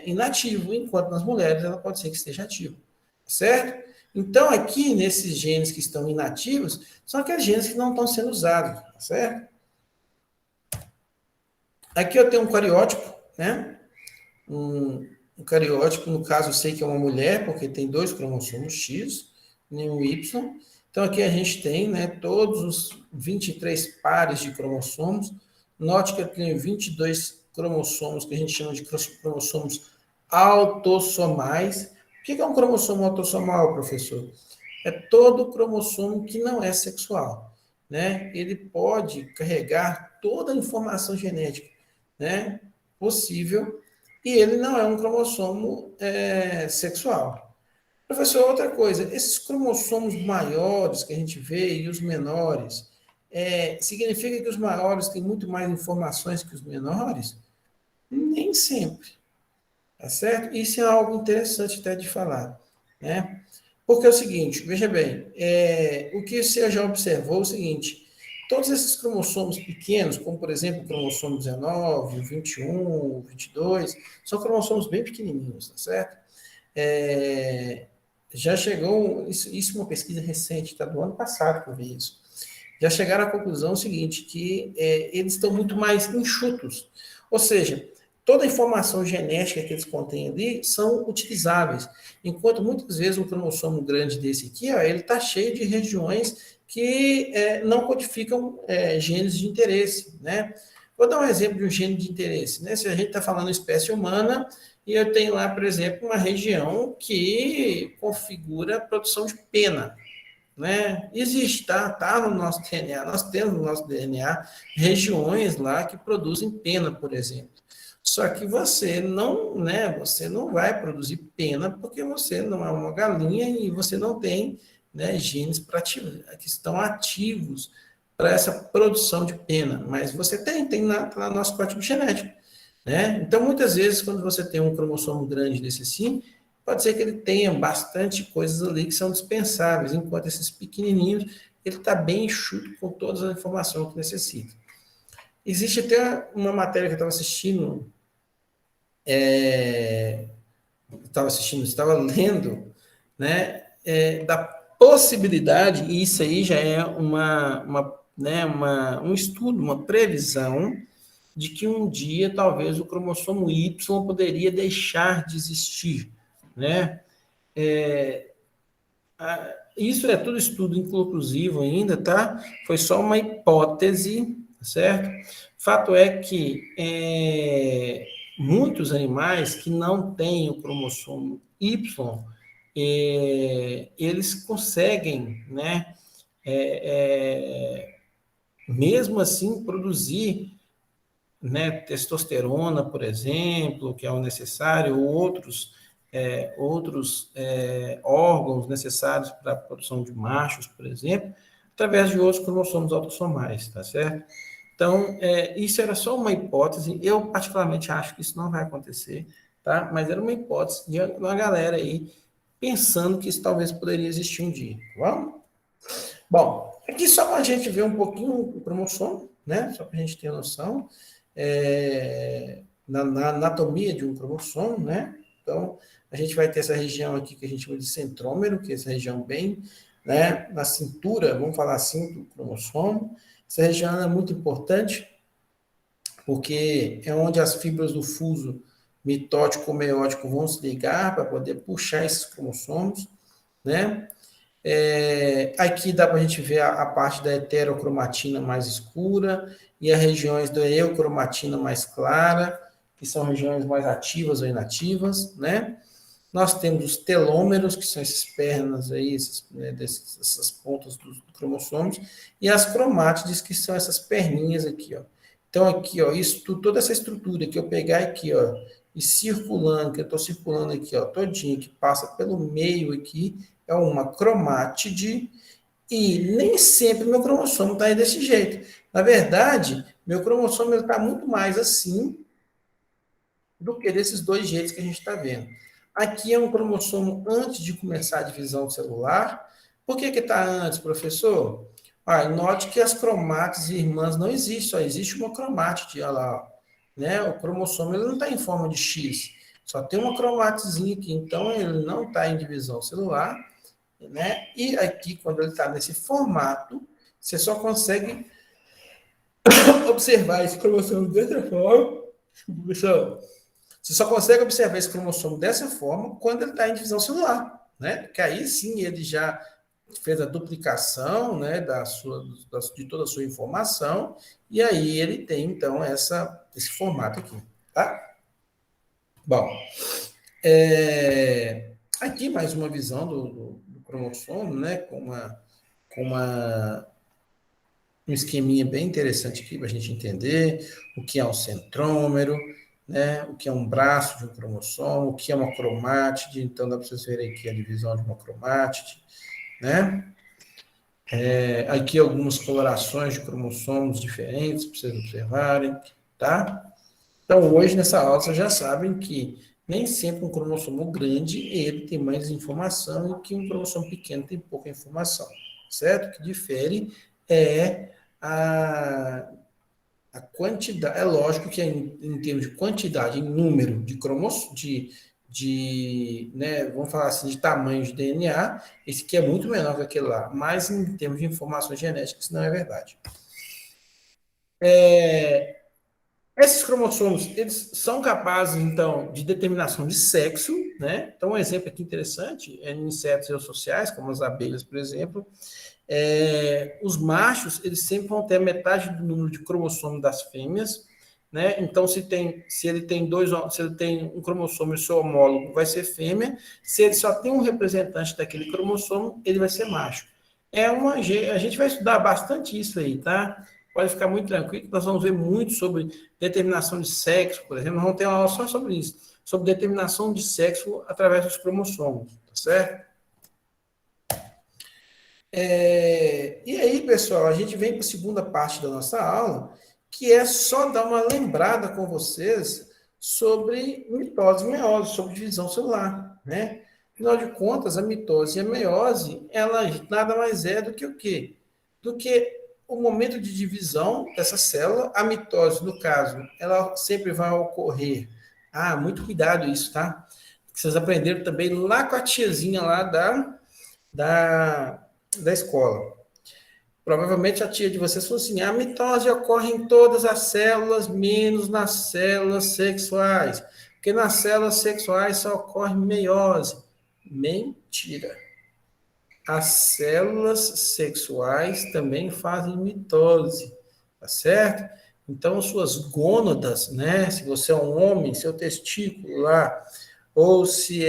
inativo, enquanto nas mulheres ela pode ser que esteja ativa, certo? Então, aqui, nesses genes que estão inativos, são aqueles genes que não estão sendo usados, certo? Aqui eu tenho um cariótipo, né? Um cariótipo, no caso, eu sei que é uma mulher, porque tem 2 cromossomos X e um Y. Então, aqui a gente tem, né, todos os 23 pares de cromossomos. Note que eu tenho 22 cromossomos, que a gente chama de cromossomos autossomais. O que é um cromossomo autossomal, professor? É todo cromossomo que não é sexual, né? Ele pode carregar toda a informação genética, né, possível, e ele não é um cromossomo sexual. Professor, outra coisa, esses cromossomos maiores que a gente vê e os menores, significa que os maiores têm muito mais informações que os menores? Nem sempre, tá certo? Isso é algo interessante até de falar, né? Porque é o seguinte, veja bem, o que você já observou é o seguinte, todos esses cromossomos pequenos, como por exemplo o cromossomo 19, o 21, o 22, são cromossomos bem pequenininhos, tá certo? Já chegou, isso é uma pesquisa recente, tá, do ano passado que eu vi isso, já chegaram à conclusão seguinte, que eles estão muito mais enxutos, ou seja, toda a informação genética que eles contêm ali são utilizáveis, enquanto muitas vezes um cromossomo grande desse aqui, ó, ele está cheio de regiões que não codificam genes de interesse, né? Vou dar um exemplo de um gene de interesse, né? Se a gente está falando espécie humana, e eu tenho lá, por exemplo, uma região que configura a produção de pena, né? Existe, tá no nosso DNA. Nós temos no nosso DNA regiões lá que produzem pena, por exemplo. Só que você não, né? Você não vai produzir pena porque você não é uma galinha e você não tem, né, genes que estão ativos para essa produção de pena. Mas você tem no nosso código genético, né? Então, muitas vezes, quando você tem um cromossomo grande desse assim, pode ser que ele tenha bastante coisas ali que são dispensáveis, enquanto esses pequenininhos, ele está bem enxuto com todas as informações que necessita. Existe até uma matéria que eu estava lendo, né, da possibilidade, e isso aí já é um estudo, uma previsão, de que um dia talvez o cromossomo Y poderia deixar de existir, né? Isso é tudo estudo inconclusivo ainda, tá? Foi só uma hipótese, certo? Fato é que muitos animais que não têm o cromossomo Y, eles conseguem, né, mesmo assim, produzir, né, testosterona, por exemplo, que é o necessário, ou outros órgãos necessários para a produção de machos, por exemplo, através de outros cromossomos autossomais, tá certo? Então, isso era só uma hipótese, eu particularmente acho que isso não vai acontecer, tá? Mas era uma hipótese de uma galera aí pensando que isso talvez poderia existir um dia, tá bom? Bom, aqui só para a gente ver um pouquinho o cromossomo, né? Só para a gente ter noção na anatomia de um cromossomo, né? Então, a gente vai ter essa região aqui que a gente chama de centrômero, que é essa região bem, né, na cintura, vamos falar assim, do cromossomo. Essa região é muito importante, porque é onde as fibras do fuso mitótico-meiótico vão se ligar para poder puxar esses cromossomos, né? Aqui dá para a gente ver a parte da heterocromatina mais escura e as regiões da eucromatina mais clara, que são regiões mais ativas ou inativas, né? Nós temos os telômeros, que são esses pernas aí, essas pontas dos cromossomos, e as cromátides, que são essas perninhas aqui, ó. Então, aqui, ó, toda essa estrutura que eu pegar aqui, ó, e circulando, que eu estou circulando aqui, ó, todinho, que passa pelo meio aqui, é uma cromátide, e nem sempre meu cromossomo está aí desse jeito. Na verdade, meu cromossomo está muito mais assim do que desses dois jeitos que a gente está vendo. Aqui é um cromossomo antes de começar a divisão celular. Por que está antes, professor? Note que as cromátides irmãs não existem, só existe uma cromátide, olha lá, né? O cromossomo ele não está em forma de X, só tem uma cromátidezinha aqui, então ele não está em divisão celular, né? E aqui, quando ele está nesse formato, você só consegue observar esse cromossomo dessa forma. Você só consegue observar esse cromossomo dessa forma quando ele está em divisão celular, né? Que aí sim ele já fez a duplicação, né, de toda a sua informação, e aí ele tem, então, esse formato aqui, tá? Bom, aqui mais uma visão do cromossomo, né, com um esqueminha bem interessante aqui para a gente entender o que é um centrômero, né, o que é um braço de um cromossomo, o que é uma cromátide, então dá para vocês verem aqui a divisão de uma cromátide, né? Aqui algumas colorações de cromossomos diferentes para vocês observarem, tá? Então, hoje, nessa aula, vocês já sabem que nem sempre um cromossomo grande, ele tem mais informação e que um cromossomo pequeno tem pouca informação, certo? O que difere é a quantidade. É lógico que em termos de quantidade, em número de cromossomos, né, vamos falar assim, de tamanho de DNA, esse aqui é muito menor que aquele lá, mas em termos de informações genéticas, isso não é verdade. Esses cromossomos, eles são capazes, então, de determinação de sexo, né? Então, um exemplo aqui interessante é em insetos eusociais, como as abelhas, por exemplo. Os machos, eles sempre vão ter metade do número de cromossomo das fêmeas, né? Então, se ele tem um cromossomo e seu homólogo, vai ser fêmea. Se ele só tem um representante daquele cromossomo, ele vai ser macho. A gente vai estudar bastante isso aí, tá? Pode ficar muito tranquilo, nós vamos ver muito sobre determinação de sexo, por exemplo, nós vamos ter uma aula só sobre isso, sobre determinação de sexo através dos cromossomos, tá certo? E aí, pessoal, a gente vem para a segunda parte da nossa aula, que é só dar uma lembrada com vocês sobre mitose e meiose, sobre divisão celular, né? Afinal de contas, a mitose e a meiose, ela nada mais é do que o quê? Do que o momento de divisão dessa célula. A mitose, no caso, ela sempre vai ocorrer. Ah, muito cuidado isso, tá? Vocês aprenderam também lá com a tiazinha lá da, da escola. Provavelmente a tia de vocês falou assim: a mitose ocorre em todas as células, menos nas células sexuais. Porque nas células sexuais só ocorre meiose. Mentira. As células sexuais também fazem mitose, tá certo? Então, suas gônadas, né? Se você é um homem, seu testículo lá, ou se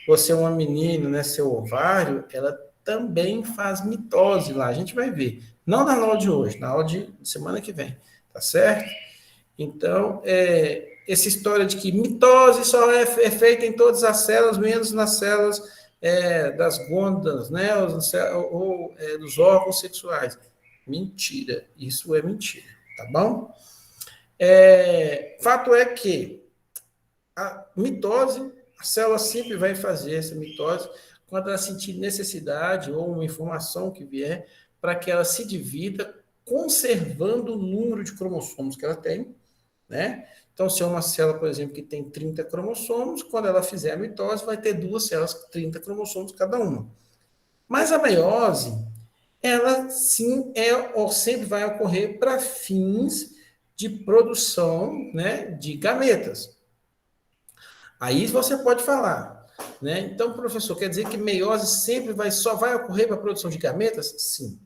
você é uma menina, né? Seu ovário, ela também faz mitose lá. A gente vai ver. Não na aula de hoje, na aula de semana que vem, tá certo? Então, essa história de que mitose só é feita em todas as células, menos nas células das gônadas, né, ou dos órgãos sexuais. Mentira, isso é mentira, tá bom? Fato é que a mitose, a célula sempre vai fazer essa mitose quando ela sentir necessidade ou uma informação que vier para que ela se divida, conservando o número de cromossomos que ela tem, né? Então, se é uma célula, por exemplo, que tem 30 cromossomos, quando ela fizer a mitose, vai ter duas células com 30 cromossomos cada uma. Mas a meiose, ela sim ou sempre vai ocorrer para fins de produção, né, de gametas. Aí você pode falar, né? Então, professor, quer dizer que meiose só vai ocorrer para a produção de gametas? Sim.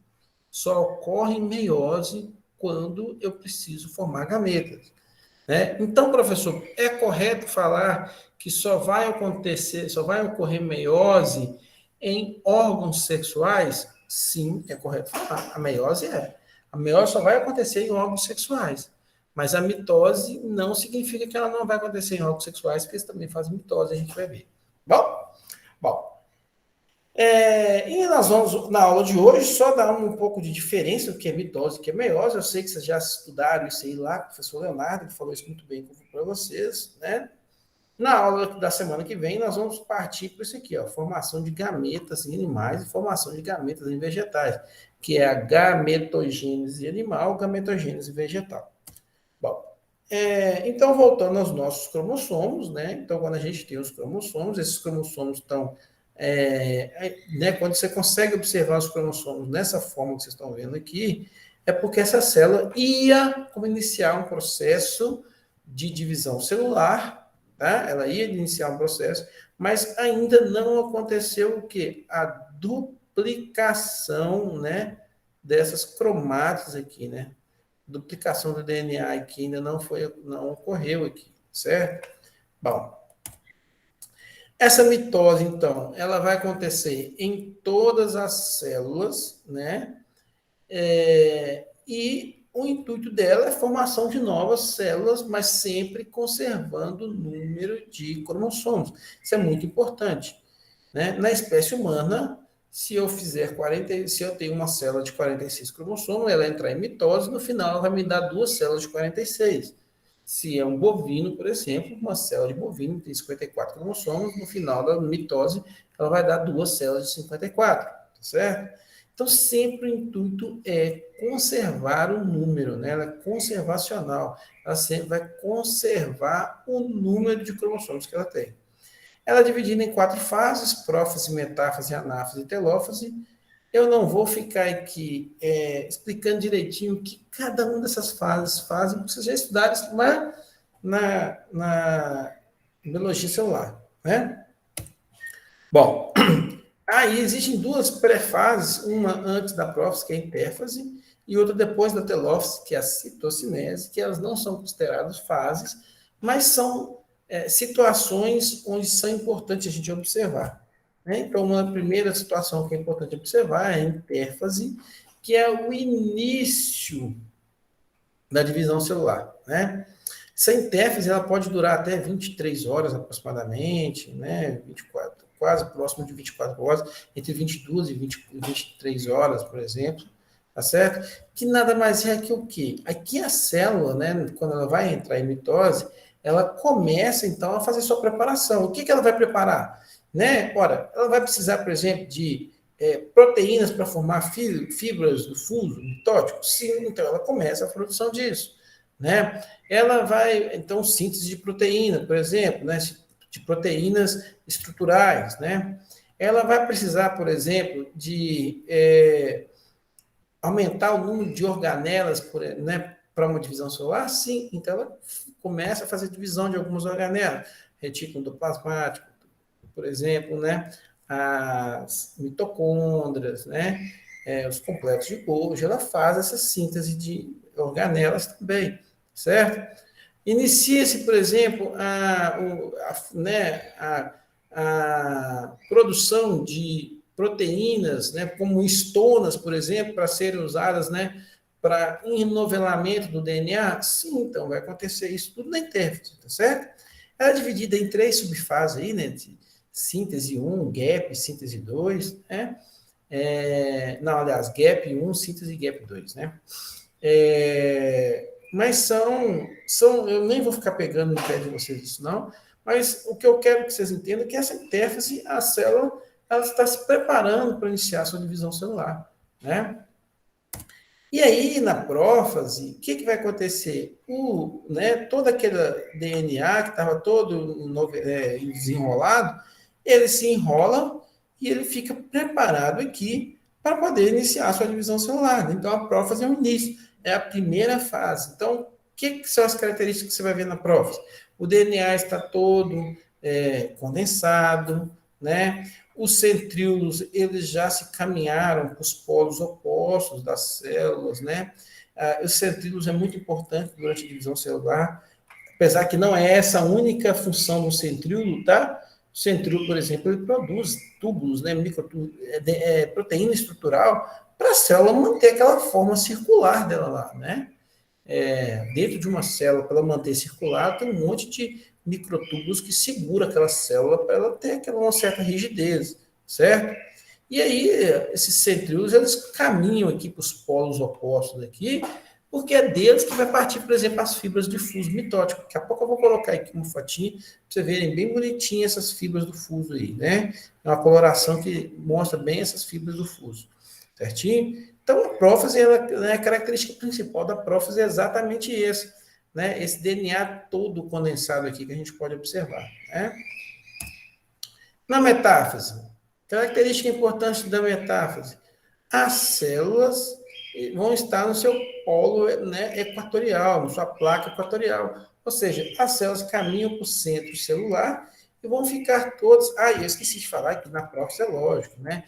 Só ocorre meiose quando eu preciso formar gametas. Né? Então, professor, é correto falar que só vai ocorrer meiose em órgãos sexuais? Sim, é correto falar. A meiose é. A meiose só vai acontecer em órgãos sexuais. Mas a mitose não significa que ela não vai acontecer em órgãos sexuais, porque eles também fazem mitose, a gente vai ver. Bom, e nós vamos, na aula de hoje, só dar um pouco de diferença do que é mitose e o que é meiose. Eu sei que vocês já estudaram isso aí lá, o professor Leonardo, que falou isso muito bem para vocês, né? Na aula da semana que vem, nós vamos partir para isso aqui, ó, formação de gametas em animais e formação de gametas em vegetais, que é a gametogênese animal, gametogênese vegetal. Bom, então, voltando aos nossos cromossomos, né? Então, quando a gente tem os cromossomos, esses cromossomos estão né, quando você consegue observar os cromossomos nessa forma que vocês estão vendo aqui, é porque essa célula ia iniciar um processo de divisão celular, tá? Ela ia iniciar um processo, mas ainda não aconteceu o quê? A duplicação, né, dessas cromátides aqui, né? Duplicação do DNA aqui ainda não ocorreu aqui, certo? Bom, essa mitose, então, ela vai acontecer em todas as células, né? E o intuito dela é a formação de novas células, mas sempre conservando o número de cromossomos. Isso é muito importante, né? Na espécie humana, se eu tenho uma célula de 46 cromossomos, ela entrar em mitose, no final ela vai me dar duas células de 46. Se é um bovino, por exemplo, uma célula de bovino tem 54 cromossomos, no final da mitose, ela vai dar duas células de 54, tá certo? Então, sempre o intuito é conservar o número, né? Ela é conservacional, ela sempre vai conservar o número de cromossomos que ela tem. Ela é dividida em 4 fases: prófase, metáfase, anáfase e telófase. Eu não vou ficar aqui explicando direitinho o que cada uma dessas fases fazem, porque vocês já estudaram isso na biologia celular, né? Bom, aí existem duas pré-fases, uma antes da prófase, que é a intérfase, e outra depois da telófase, que é a citocinese, que elas não são consideradas fases, mas são situações onde são importantes a gente observar. né? Então, uma primeira situação que é importante observar é a intérfase, que é o início da divisão celular, né? Essa intérfase ela pode durar até 23 horas aproximadamente, né? 24, quase próximo de 24 horas, entre 22 e 23 horas, por exemplo, tá certo? Que nada mais é que o quê? Aqui a célula, né, quando ela vai entrar em mitose, ela começa então a fazer sua preparação. O que ela vai preparar? Né? Ora, ela vai precisar, por exemplo, de proteínas para formar fibras do fuso mitótico? Sim, então ela começa a produção disso, né? Ela vai, então, síntese de proteína, por exemplo, né? De proteínas estruturais, né? Ela vai precisar, por exemplo, de aumentar o número de organelas, né, para uma divisão celular? Sim, então ela começa a fazer divisão de algumas organelas, retículo endoplasmático, por exemplo, né, as mitocôndrias, né, os complexos de Golgi, ela faz essa síntese de organelas também, certo? Inicia-se, por exemplo, a produção de proteínas, né, como estonas, por exemplo, para serem usadas, né, para enovelamento do DNA? Sim, então vai acontecer isso tudo na intérfase, tá certo? Ela é dividida em 3 subfases aí, né, de síntese 1, gap, síntese 2, né? Não, aliás, gap 1, síntese gap 2, né? Mas eu nem vou ficar pegando no pé de vocês isso, não, mas o que eu quero que vocês entendam é que essa intérfase, a célula, ela está se preparando para iniciar a sua divisão celular, né? E aí, na prófase, o que vai acontecer? Todo aquele DNA que estava todo desenrolado, ele se enrola e ele fica preparado aqui para poder iniciar a sua divisão celular. Então, a prófase é o início, é a primeira fase. Então, o que são as características que você vai ver na prófase? O DNA está todo condensado, né? Os centríolos, eles já se caminharam para os polos opostos das células, né? Os centríolos é muito importante durante a divisão celular, apesar que não é essa a única função do centríolo, tá? O centríolo, por exemplo, ele produz túbulos, né? Proteína estrutural para a célula manter aquela forma circular dela lá, né? Dentro de uma célula, para ela manter circular, tem um monte de microtúbulos que segura aquela célula para ela ter uma certa rigidez, certo? E aí, esses centríolos, eles caminham aqui para os polos opostos aqui, porque é deles que vai partir, por exemplo, as fibras de fuso mitótico. Daqui a pouco eu vou colocar aqui uma fotinha para vocês verem bem bonitinho essas fibras do fuso aí, né? É uma coloração que mostra bem essas fibras do fuso, certinho? Então, a prófase, a característica principal da prófase é exatamente essa, né? Esse DNA todo condensado aqui que a gente pode observar, né? Na metáfase, característica importante da metáfase, as células vão estar no seu polo, né, equatorial, na sua placa equatorial. Ou seja, as células caminham para o centro celular e vão ficar todas... eu esqueci de falar que na prófase é lógico, né?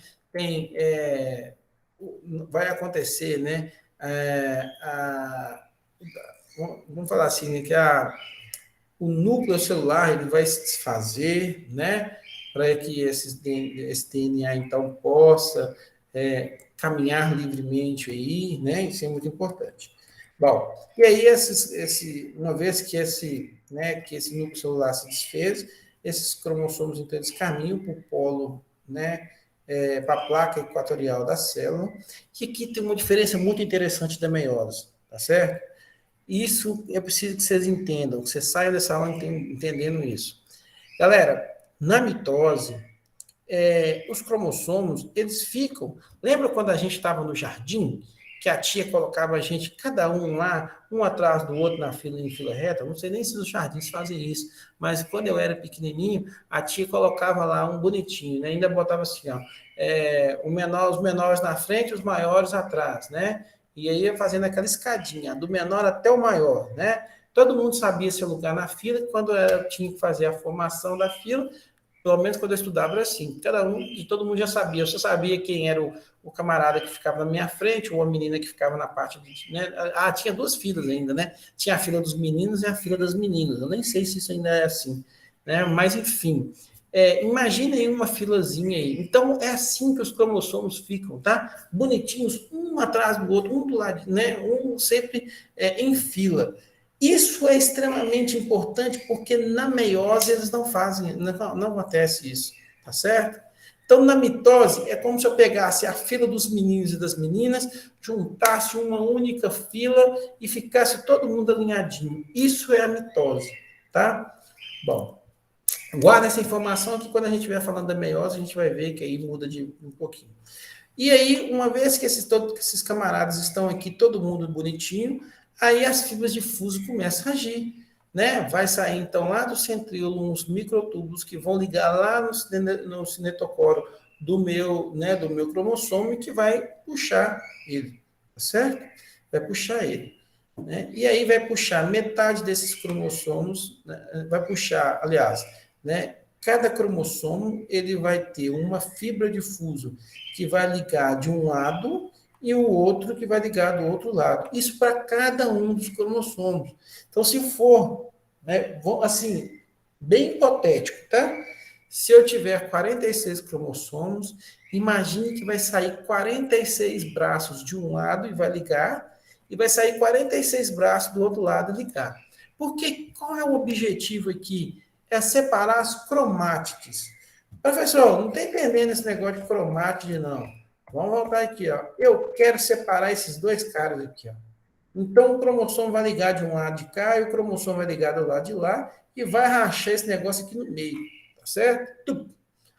Vai acontecer, né? Vamos falar assim, né, que o núcleo celular ele vai se desfazer, né? Para que esse DNA, então, possa caminhar livremente aí, né? Isso é muito importante. Bom, e aí, uma vez que que esse núcleo celular se desfez, esses cromossomos, então, eles caminham para o polo, né? Para a placa equatorial da célula, que aqui tem uma diferença muito interessante da meiose, tá certo? Isso é preciso que vocês entendam, que vocês saiam dessa aula entendendo isso. Galera, na mitose, os cromossomos, eles ficam... Lembra quando a gente estava no jardim, que a tia colocava a gente, cada um lá, um atrás do outro em fila reta? Não sei nem se os jardins fazem isso, mas quando eu era pequenininho, a tia colocava lá um bonitinho, né? Ainda botava assim, ó, os menores na frente, os maiores atrás, né? E aí ia fazendo aquela escadinha, do menor até o maior, né? Todo mundo sabia seu lugar na fila, quando tinha que fazer a formação da fila, pelo menos quando eu estudava era assim, e todo mundo já sabia. Eu só sabia quem era o camarada que ficava na minha frente, ou a menina que ficava na parte de... Né? Tinha 2 filas ainda, né? Tinha a fila dos meninos e a fila das meninas. Eu nem sei se isso ainda é assim, né? Mas, enfim, Imaginem uma filazinha aí. Então, é assim que os cromossomos ficam, tá? Bonitinhos, um atrás do outro, um do lado, né? Um sempre em fila. Isso é extremamente importante porque na meiose eles não fazem, não acontece isso, tá certo? Então, na mitose, é como se eu pegasse a fila dos meninos e das meninas, juntasse uma única fila e ficasse todo mundo alinhadinho. Isso é a mitose, tá? Bom, guarda essa informação que quando a gente estiver falando da meiose, a gente vai ver que aí muda de um pouquinho. E aí, uma vez que esses camaradas estão aqui, todo mundo bonitinho, aí as fibras de fuso começam a agir, né? Vai sair, então, lá do centríolo uns microtúbulos que vão ligar lá no cinetocoro do meu cromossomo e que vai puxar ele, tá certo? Vai puxar ele. Né? E aí vai puxar metade desses cromossomos, né? Vai puxar, aliás, né? Cada cromossomo ele vai ter uma fibra de fuso que vai ligar de um lado e o outro que vai ligar do outro lado. Isso para cada um dos cromossomos. Então, se for, né, assim, bem hipotético, tá? Se eu tiver 46 cromossomos, imagine que vai sair 46 braços de um lado e vai ligar, e vai sair 46 braços do outro lado e ligar. Porque qual é o objetivo aqui? É separar as cromátides. Professor, não está entendendo esse negócio de cromátide, não. Vamos voltar aqui, ó. Eu quero separar esses dois caras aqui, ó. Então, o cromossomo vai ligar de um lado de cá e o cromossomo vai ligar do lado de lá e vai rachar esse negócio aqui no meio, tá certo?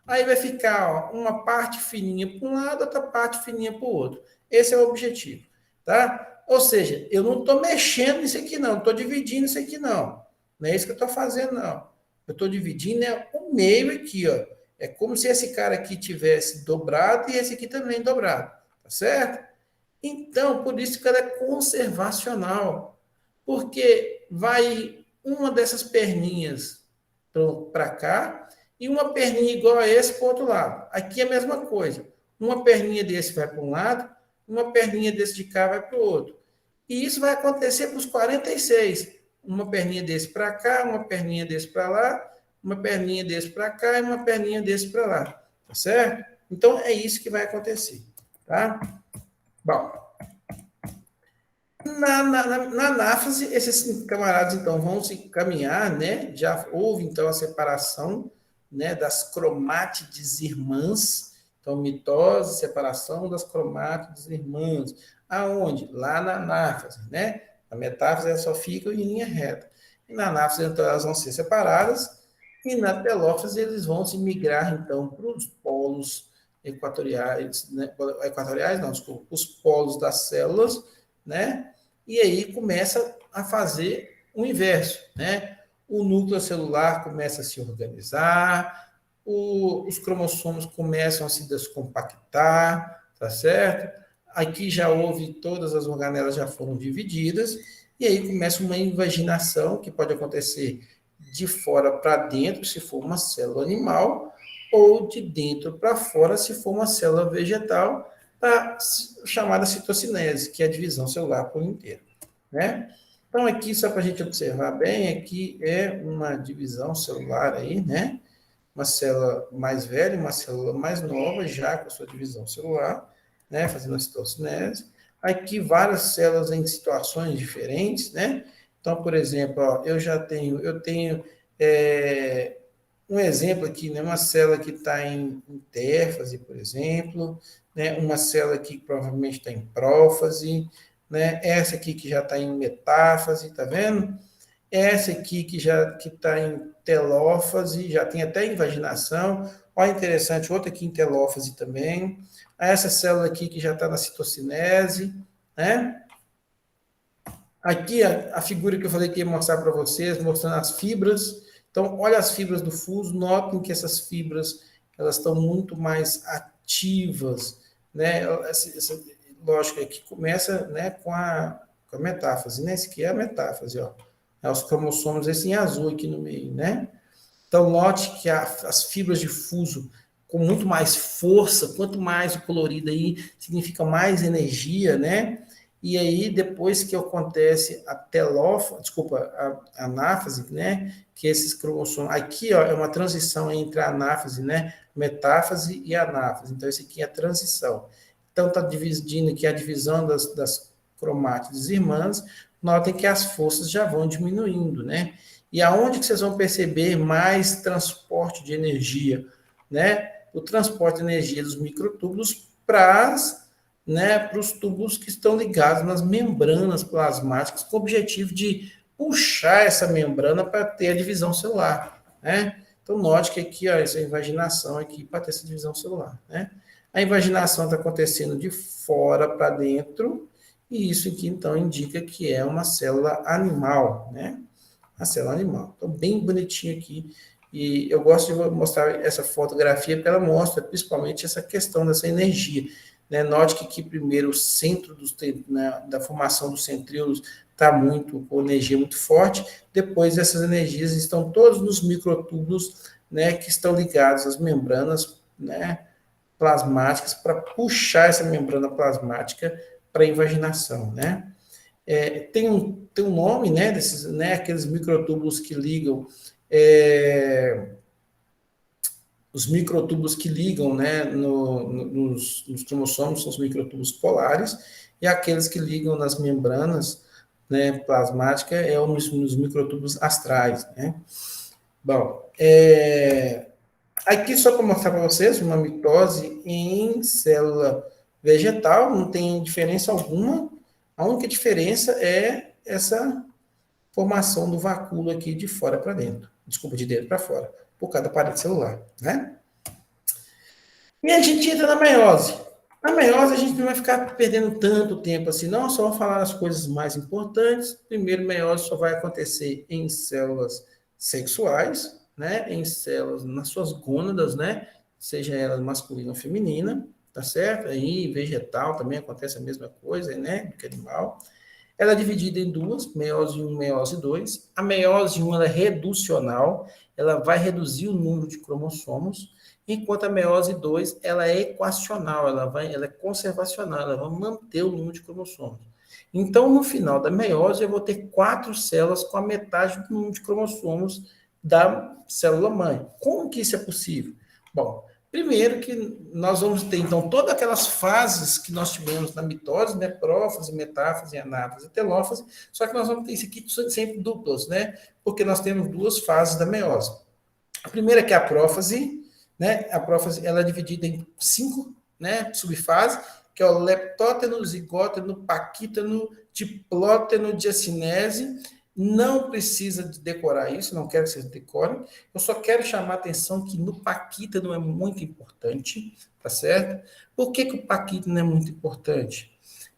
Aí vai ficar, ó, uma parte fininha para um lado, outra parte fininha para o outro. Esse é o objetivo, tá? Ou seja, eu não estou mexendo nisso aqui, não. Estou dividindo isso aqui, não. Não é isso que eu estou fazendo, não. Eu estou dividindo o meio aqui, ó. É como se esse cara aqui tivesse dobrado e esse aqui também dobrado, tá certo? Então, por isso que ela é conservacional, porque vai uma dessas perninhas para cá e uma perninha igual a esse para o outro lado. Aqui é a mesma coisa. Uma perninha desse vai para um lado, uma perninha desse de cá vai para o outro. E isso vai acontecer para os 46. Uma perninha desse para cá, uma perninha desse para lá, uma perninha desse para cá e uma perninha desse para lá. Tá certo? Então, é isso que vai acontecer. Tá? Bom, na anáfase, esses camaradas, então, vão se encaminhar, né? Já houve, então, a separação, né, das cromátides irmãs. Então, mitose, separação das cromátides irmãs. Aonde? Lá na anáfase, né? A metáfase elas só ficam em linha reta. E na anáfase, então, elas vão ser separadas. E na telófase, eles vão se migrar, então, para os polos equatoriais, né? Equatoriais, não, desculpa, os polos das células, né? E aí começa a fazer o inverso, né? O núcleo celular começa a se organizar, os cromossomos começam a se descompactar, tá certo? Aqui já houve, todas as organelas já foram divididas, e aí começa uma invaginação, que pode acontecer de fora para dentro, se for uma célula animal, ou de dentro para fora, se for uma célula vegetal, a chamada citocinese, que é a divisão celular por inteiro, né? Então, aqui, só para a gente observar bem, aqui é uma divisão celular aí, né? Uma célula mais velha e uma célula mais nova, já com a sua divisão celular, né? Fazendo a citocinese. Aqui, várias células em situações diferentes, né? Então, por exemplo, ó, eu tenho um exemplo aqui, né? Uma célula que está em intérfase, por exemplo, né? Uma célula que provavelmente está em prófase, né? Essa aqui que já está em metáfase, tá vendo? Essa aqui que está em telófase, já tem até invaginação. Olha, interessante, outra aqui em telófase também. Essa célula aqui que já está na citocinese, né? Aqui a figura que eu falei que ia mostrar para vocês, mostrando as fibras. Então, olha as fibras do fuso, notem que essas fibras elas estão muito mais ativas, né? Lógico, aqui começa, né, com a metáfase, né? Esse aqui é a metáfase, ó. É os cromossomos, esse em azul aqui no meio, né? Então, note que as fibras de fuso com muito mais força, quanto mais o colorido aí, significa mais energia, né? e aí depois que acontece a telófase, desculpa, a anáfase, né, que esses cromossomos, aqui, ó, é uma transição entre a anáfase, né, metáfase e anáfase, então esse aqui é a transição. Então está dividindo aqui a divisão das cromátides irmãs, notem que as forças já vão diminuindo, né? E aonde que vocês vão perceber mais transporte de energia, né? O transporte de energia dos microtúbulos para os túbulos que estão ligados nas membranas plasmáticas, com o objetivo de puxar essa membrana para ter a divisão celular, né? Então, note que aqui, ó, essa invaginação aqui para ter essa divisão celular, né? A invaginação está acontecendo de fora para dentro, e isso aqui, então, indica que é uma célula animal, né? A célula animal. Então, bem bonitinho aqui. E eu gosto de mostrar essa fotografia, porque ela mostra principalmente essa questão dessa energia, né? Note que aqui, primeiro, o centro da formação dos centríolos está com energia muito forte. Depois, essas energias estão todos nos microtúbulos, né, que estão ligados às membranas, né, plasmáticas, para puxar essa membrana plasmática para a invaginação, né? Tem um nome, né, desses, né, aqueles microtúbulos que ligam, os microtúbulos que ligam, né, nos cromossomos, são os microtúbulos polares, e aqueles que ligam nas membranas, né, plasmáticas, os microtúbulos astrais, né? Bom, aqui só para mostrar para vocês uma mitose em célula vegetal, não tem diferença alguma. A única diferença é essa formação do vacúolo aqui de fora para dentro. Desculpa, de dentro para fora, por causa da parede celular, né? E a gente entra na meiose. Na meiose a gente não vai ficar perdendo tanto tempo assim, não, só vou falar as coisas mais importantes. Primeiro, meiose só vai acontecer em células sexuais, né? Em células nas suas gônadas, né? Seja ela masculina ou feminina, tá certo? Aí, vegetal também acontece a mesma coisa, né? Do que animal. Ela é dividida em duas, meiose 1 e meiose 2. A meiose 1 ela é reducional, ela vai reduzir o número de cromossomos, enquanto a meiose 2 ela é equacional, ela é conservacional, ela vai manter o número de cromossomos. Então, no final da meiose, eu vou ter 4 células com a metade do número de cromossomos da célula mãe. Como que isso é possível? Bom, primeiro que nós vamos ter, então, todas aquelas fases que nós tivemos na mitose, né? Prófase, metáfase, anáfase, telófase, só que nós vamos ter isso aqui sempre duplas, né? Porque nós temos 2 fases da meiose. A primeira que é a prófase, né? A prófase, ela é dividida em 5, né, subfases, que é o leptóteno, zigóteno, paquíteno, diplóteno, diacinese. Não precisa de decorar isso, não quero que vocês decorem. Eu só quero chamar a atenção que no paquítano é muito importante, tá certo? Por que o paquítano é muito importante?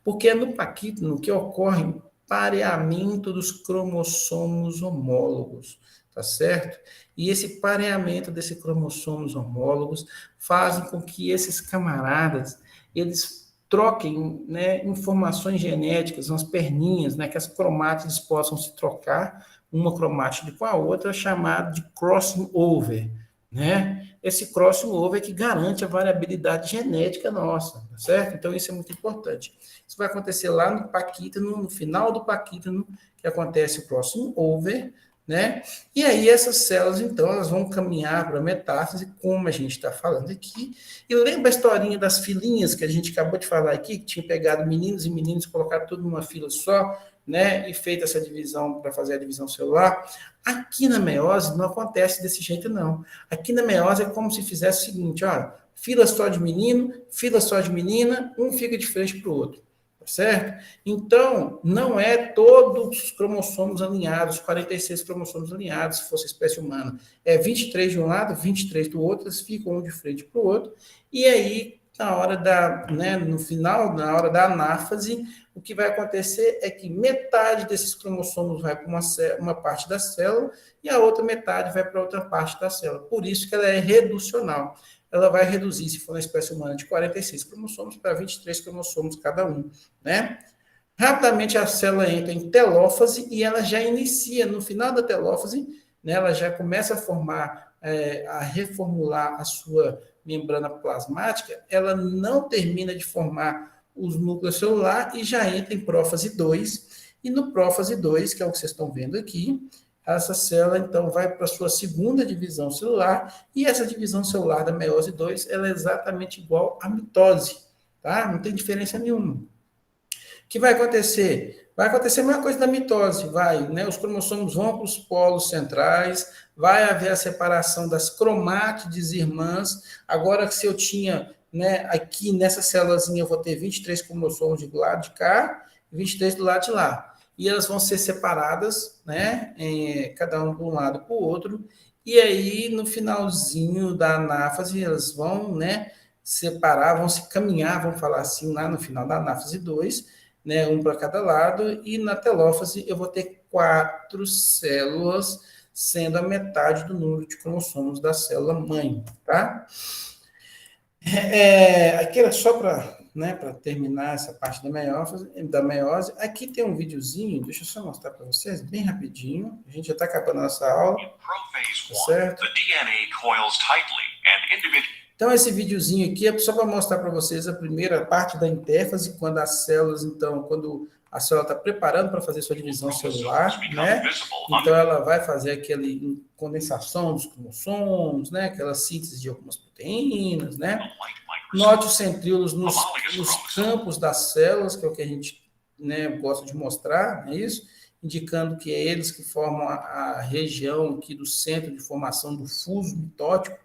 Porque é no paquítano que ocorre o pareamento dos cromossomos homólogos, tá certo? E esse pareamento desses cromossomos homólogos fazem com que esses camaradas, eles troquem, né, informações genéticas, umas perninhas, né, que as cromátides possam se trocar, uma cromátide com a outra, chamado de crossing over, né? Esse crossing over é que garante a variabilidade genética nossa, tá certo? Então, isso é muito importante. Isso vai acontecer lá no paquítano, no final do paquítano, que acontece o crossing over, né? E aí essas células, então, elas vão caminhar para a metástase, como a gente está falando aqui. E lembra a historinha das filinhas que a gente acabou de falar aqui, que tinha pegado meninos e meninos, colocado tudo numa fila só, né? E feito essa divisão para fazer a divisão celular. Aqui na meiose não acontece desse jeito, não. Aqui na meiose é como se fizesse o seguinte, ó, fila só de menino, fila só de menina, um fica de frente para o outro. Certo? Então, não é todos os cromossomos alinhados, 46 cromossomos alinhados, se fosse espécie humana. É 23 de um lado, 23 do outro, eles ficam um de frente para o outro. E aí, na hora no final, na hora da anáfase, o que vai acontecer é que metade desses cromossomos vai para uma parte da célula e a outra metade vai para outra parte da célula. Por isso que ela é reducional. Ela vai reduzir, se for na espécie humana, de 46 cromossomos para 23 cromossomos cada um, né? Rapidamente a célula entra em telófase e ela já inicia, no final da telófase, né, ela já começa a formar, a reformular a sua membrana plasmática, ela não termina de formar os núcleos celular e já entra em prófase 2. E no prófase 2, que é o que vocês estão vendo aqui, essa célula, então, vai para a sua segunda divisão celular, e essa divisão celular da meiose 2, ela é exatamente igual à mitose, tá? Não tem diferença nenhuma. O que vai acontecer? Vai acontecer a mesma coisa da mitose, né? Os cromossomos vão para os polos centrais, vai haver a separação das cromátides irmãs. Agora, se eu tinha, né, aqui nessa célulazinha, eu vou ter 23 cromossomos do lado de cá e 23 do lado de lá. E elas vão ser separadas, né, cada um para um lado para o outro, e aí, no finalzinho da anáfase, elas vão, né, separar, vão se caminhar, vamos falar assim, lá no final da anáfase 2, né, um para cada lado, e na telófase eu vou ter 4 células, sendo a metade do número de cromossomos da célula mãe, tá? Aqui era só para, né, para terminar essa parte da meiose. Aqui tem um videozinho, deixa eu só mostrar para vocês, bem rapidinho. A gente já está acabando a nossa aula, tá certo? Então, esse videozinho aqui é só para mostrar para vocês a primeira parte da intérfase, quando as células, então, quando a célula está preparando para fazer sua divisão celular, né? Então, ela vai fazer aquela condensação dos cromossomos, né? Aquela síntese de algumas proteínas, né? Note os centríolos nos campos das células, que é o que a gente, né, gosta de mostrar, não é isso? Indicando que é eles que formam a região aqui do centro de formação do fuso mitótico,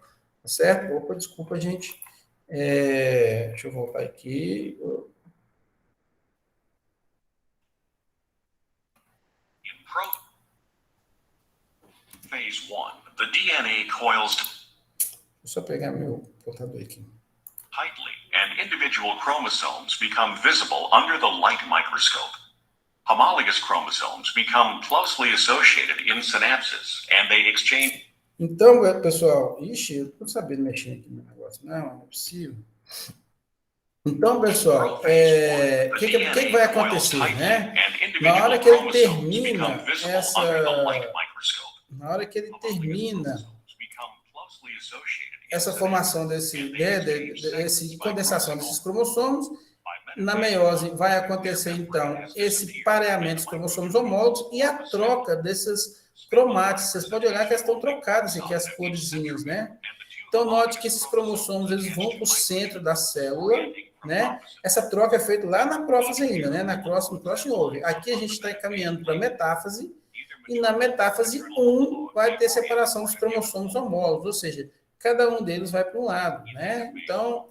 tá certo? Opa, desculpa, gente. Deixa eu voltar aqui. Phase 1, the DNA coils. Deixa eu só pegar meu computador aqui. Tightly, and individual chromosomes become visible under the light microscope. Homologous chromosomes become closely associated in synapses, and they exchange. Então, pessoal, eu não sabia mexer aqui no negócio, não é possível. Então, pessoal, o que vai acontecer, né? Na hora que ele termina essa formação desse condensação desses cromossomos, na meiose vai acontecer, então, esse pareamento dos cromossomos homólogos e a troca dessas cromátides. Vocês podem olhar que elas estão trocadas aqui, as corzinhas, né? Então, note que esses cromossomos, eles vão para o centro da célula, né? Essa troca é feita lá na prófase ainda, né? Na cross over. Aqui a gente está encaminhando para a metáfase, e na metáfase 1 vai ter separação dos cromossomos homólogos, ou seja, cada um deles vai para um lado, né? Então,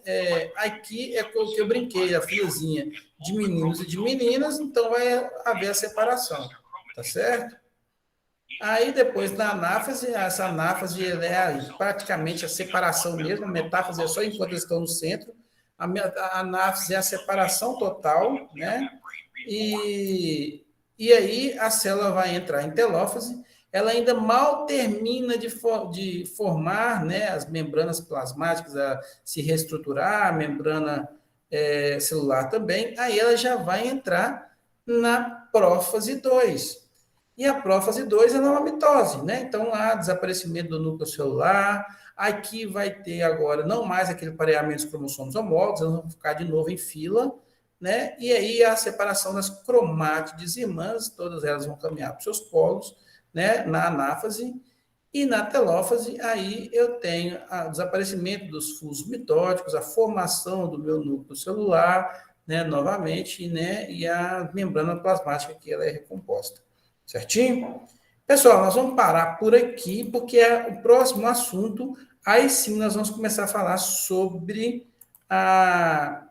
aqui é o que eu brinquei, a filazinha de meninos e de meninas, então vai haver a separação, tá certo? Aí, depois da anáfase, essa anáfase é praticamente a separação mesmo, a metáfase é só enquanto eles estão no centro, a anáfase é a separação total, né? E aí a célula vai entrar em telófase, ela ainda mal termina de formar, né, as membranas plasmáticas, a se reestruturar, a membrana celular também, aí ela já vai entrar na prófase 2. E a prófase 2 é uma mitose, né? Então, há desaparecimento do núcleo celular, aqui vai ter agora não mais aquele pareamento dos cromossomos homólogos, eles vão ficar de novo em fila, né? E aí a separação das cromátides irmãs, todas elas vão caminhar para os seus polos, né? Na anáfase, e na telófase, aí eu tenho o desaparecimento dos fusos mitóticos, a formação do meu núcleo celular, né? Novamente, né? E a membrana plasmática que ela é recomposta. Certinho? Pessoal, nós vamos parar por aqui, porque é o próximo assunto. Aí sim nós vamos começar a falar sobre a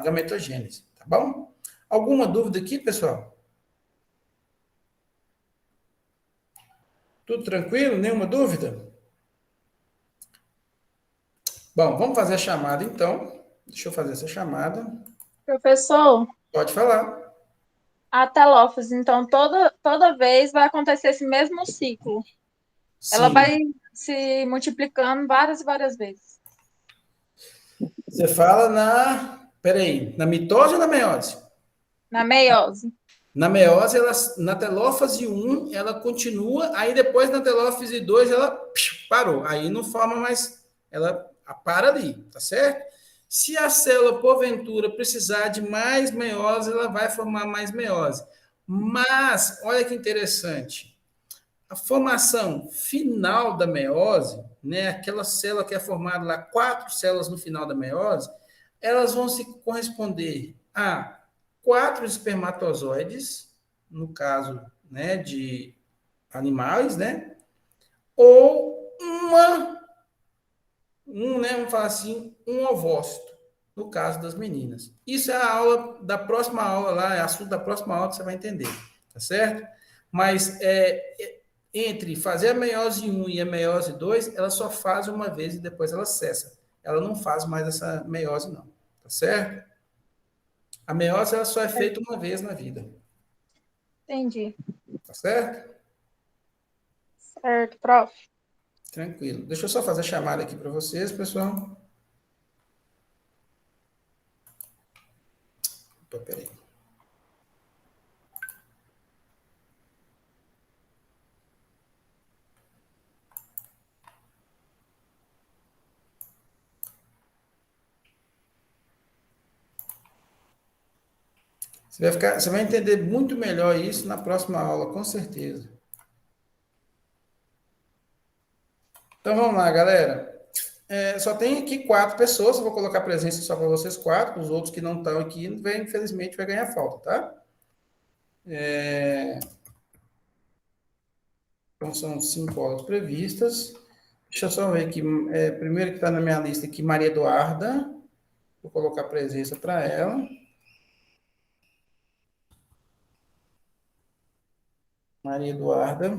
gametogênese, tá bom? Alguma dúvida aqui, pessoal? Tudo tranquilo? Nenhuma dúvida? Bom, vamos fazer a chamada então. Deixa eu fazer essa chamada. Professor? Pode falar. A telófase, então, toda vez vai acontecer esse mesmo ciclo. Sim. Ela vai se multiplicando várias e várias vezes. Você fala na mitose ou na meiose? Na meiose. Na meiose, na telófase 1, ela continua, aí depois na telófase 2, ela parou. Aí não forma mais, ela para ali, tá certo? Se a célula, porventura, precisar de mais meiose, ela vai formar mais meiose. Mas, olha que interessante, a formação final da meiose, né, aquela célula que é formada lá, 4 células no final da meiose, elas vão se corresponder a 4 espermatozoides, no caso, né, de animais, né, ou né, vamos falar assim, um ovócito, no caso das meninas. Isso é a aula da próxima aula lá, é assunto da próxima aula que você vai entender, tá certo? Mas entre fazer a meiose 1 e a meiose 2, ela só faz uma vez e depois ela cessa. Ela não faz mais essa meiose, não, tá certo? A meiose ela só é feita uma vez na vida. Entendi. Tá certo? Certo, prof. Tranquilo. Deixa eu só fazer a chamada aqui para vocês, pessoal. Opa, peraí. Você vai entender muito melhor isso na próxima aula, com certeza. Então vamos lá, galera. Só tem aqui 4 pessoas, eu vou colocar presença só para vocês 4, os outros que não estão aqui, infelizmente, vai ganhar falta, tá? Então são 5 aulas previstas. Deixa eu só ver aqui. Primeiro que está na minha lista aqui, Maria Eduarda. Vou colocar presença para ela. Maria Eduarda.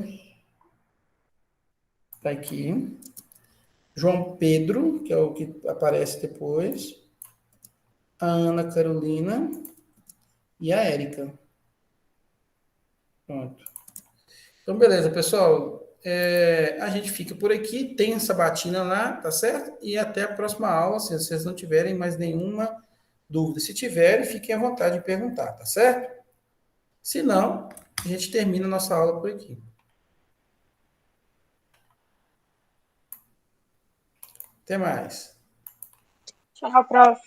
Está aqui. João Pedro, que é o que aparece depois. A Ana Carolina e a Érica. Pronto. Então, beleza, pessoal. A gente fica por aqui. Tem essa batina lá, tá certo? E até a próxima aula, se vocês não tiverem mais nenhuma dúvida. Se tiverem, fiquem à vontade de perguntar, tá certo? Se não, a gente termina a nossa aula por aqui. Até mais. Tchau, prof.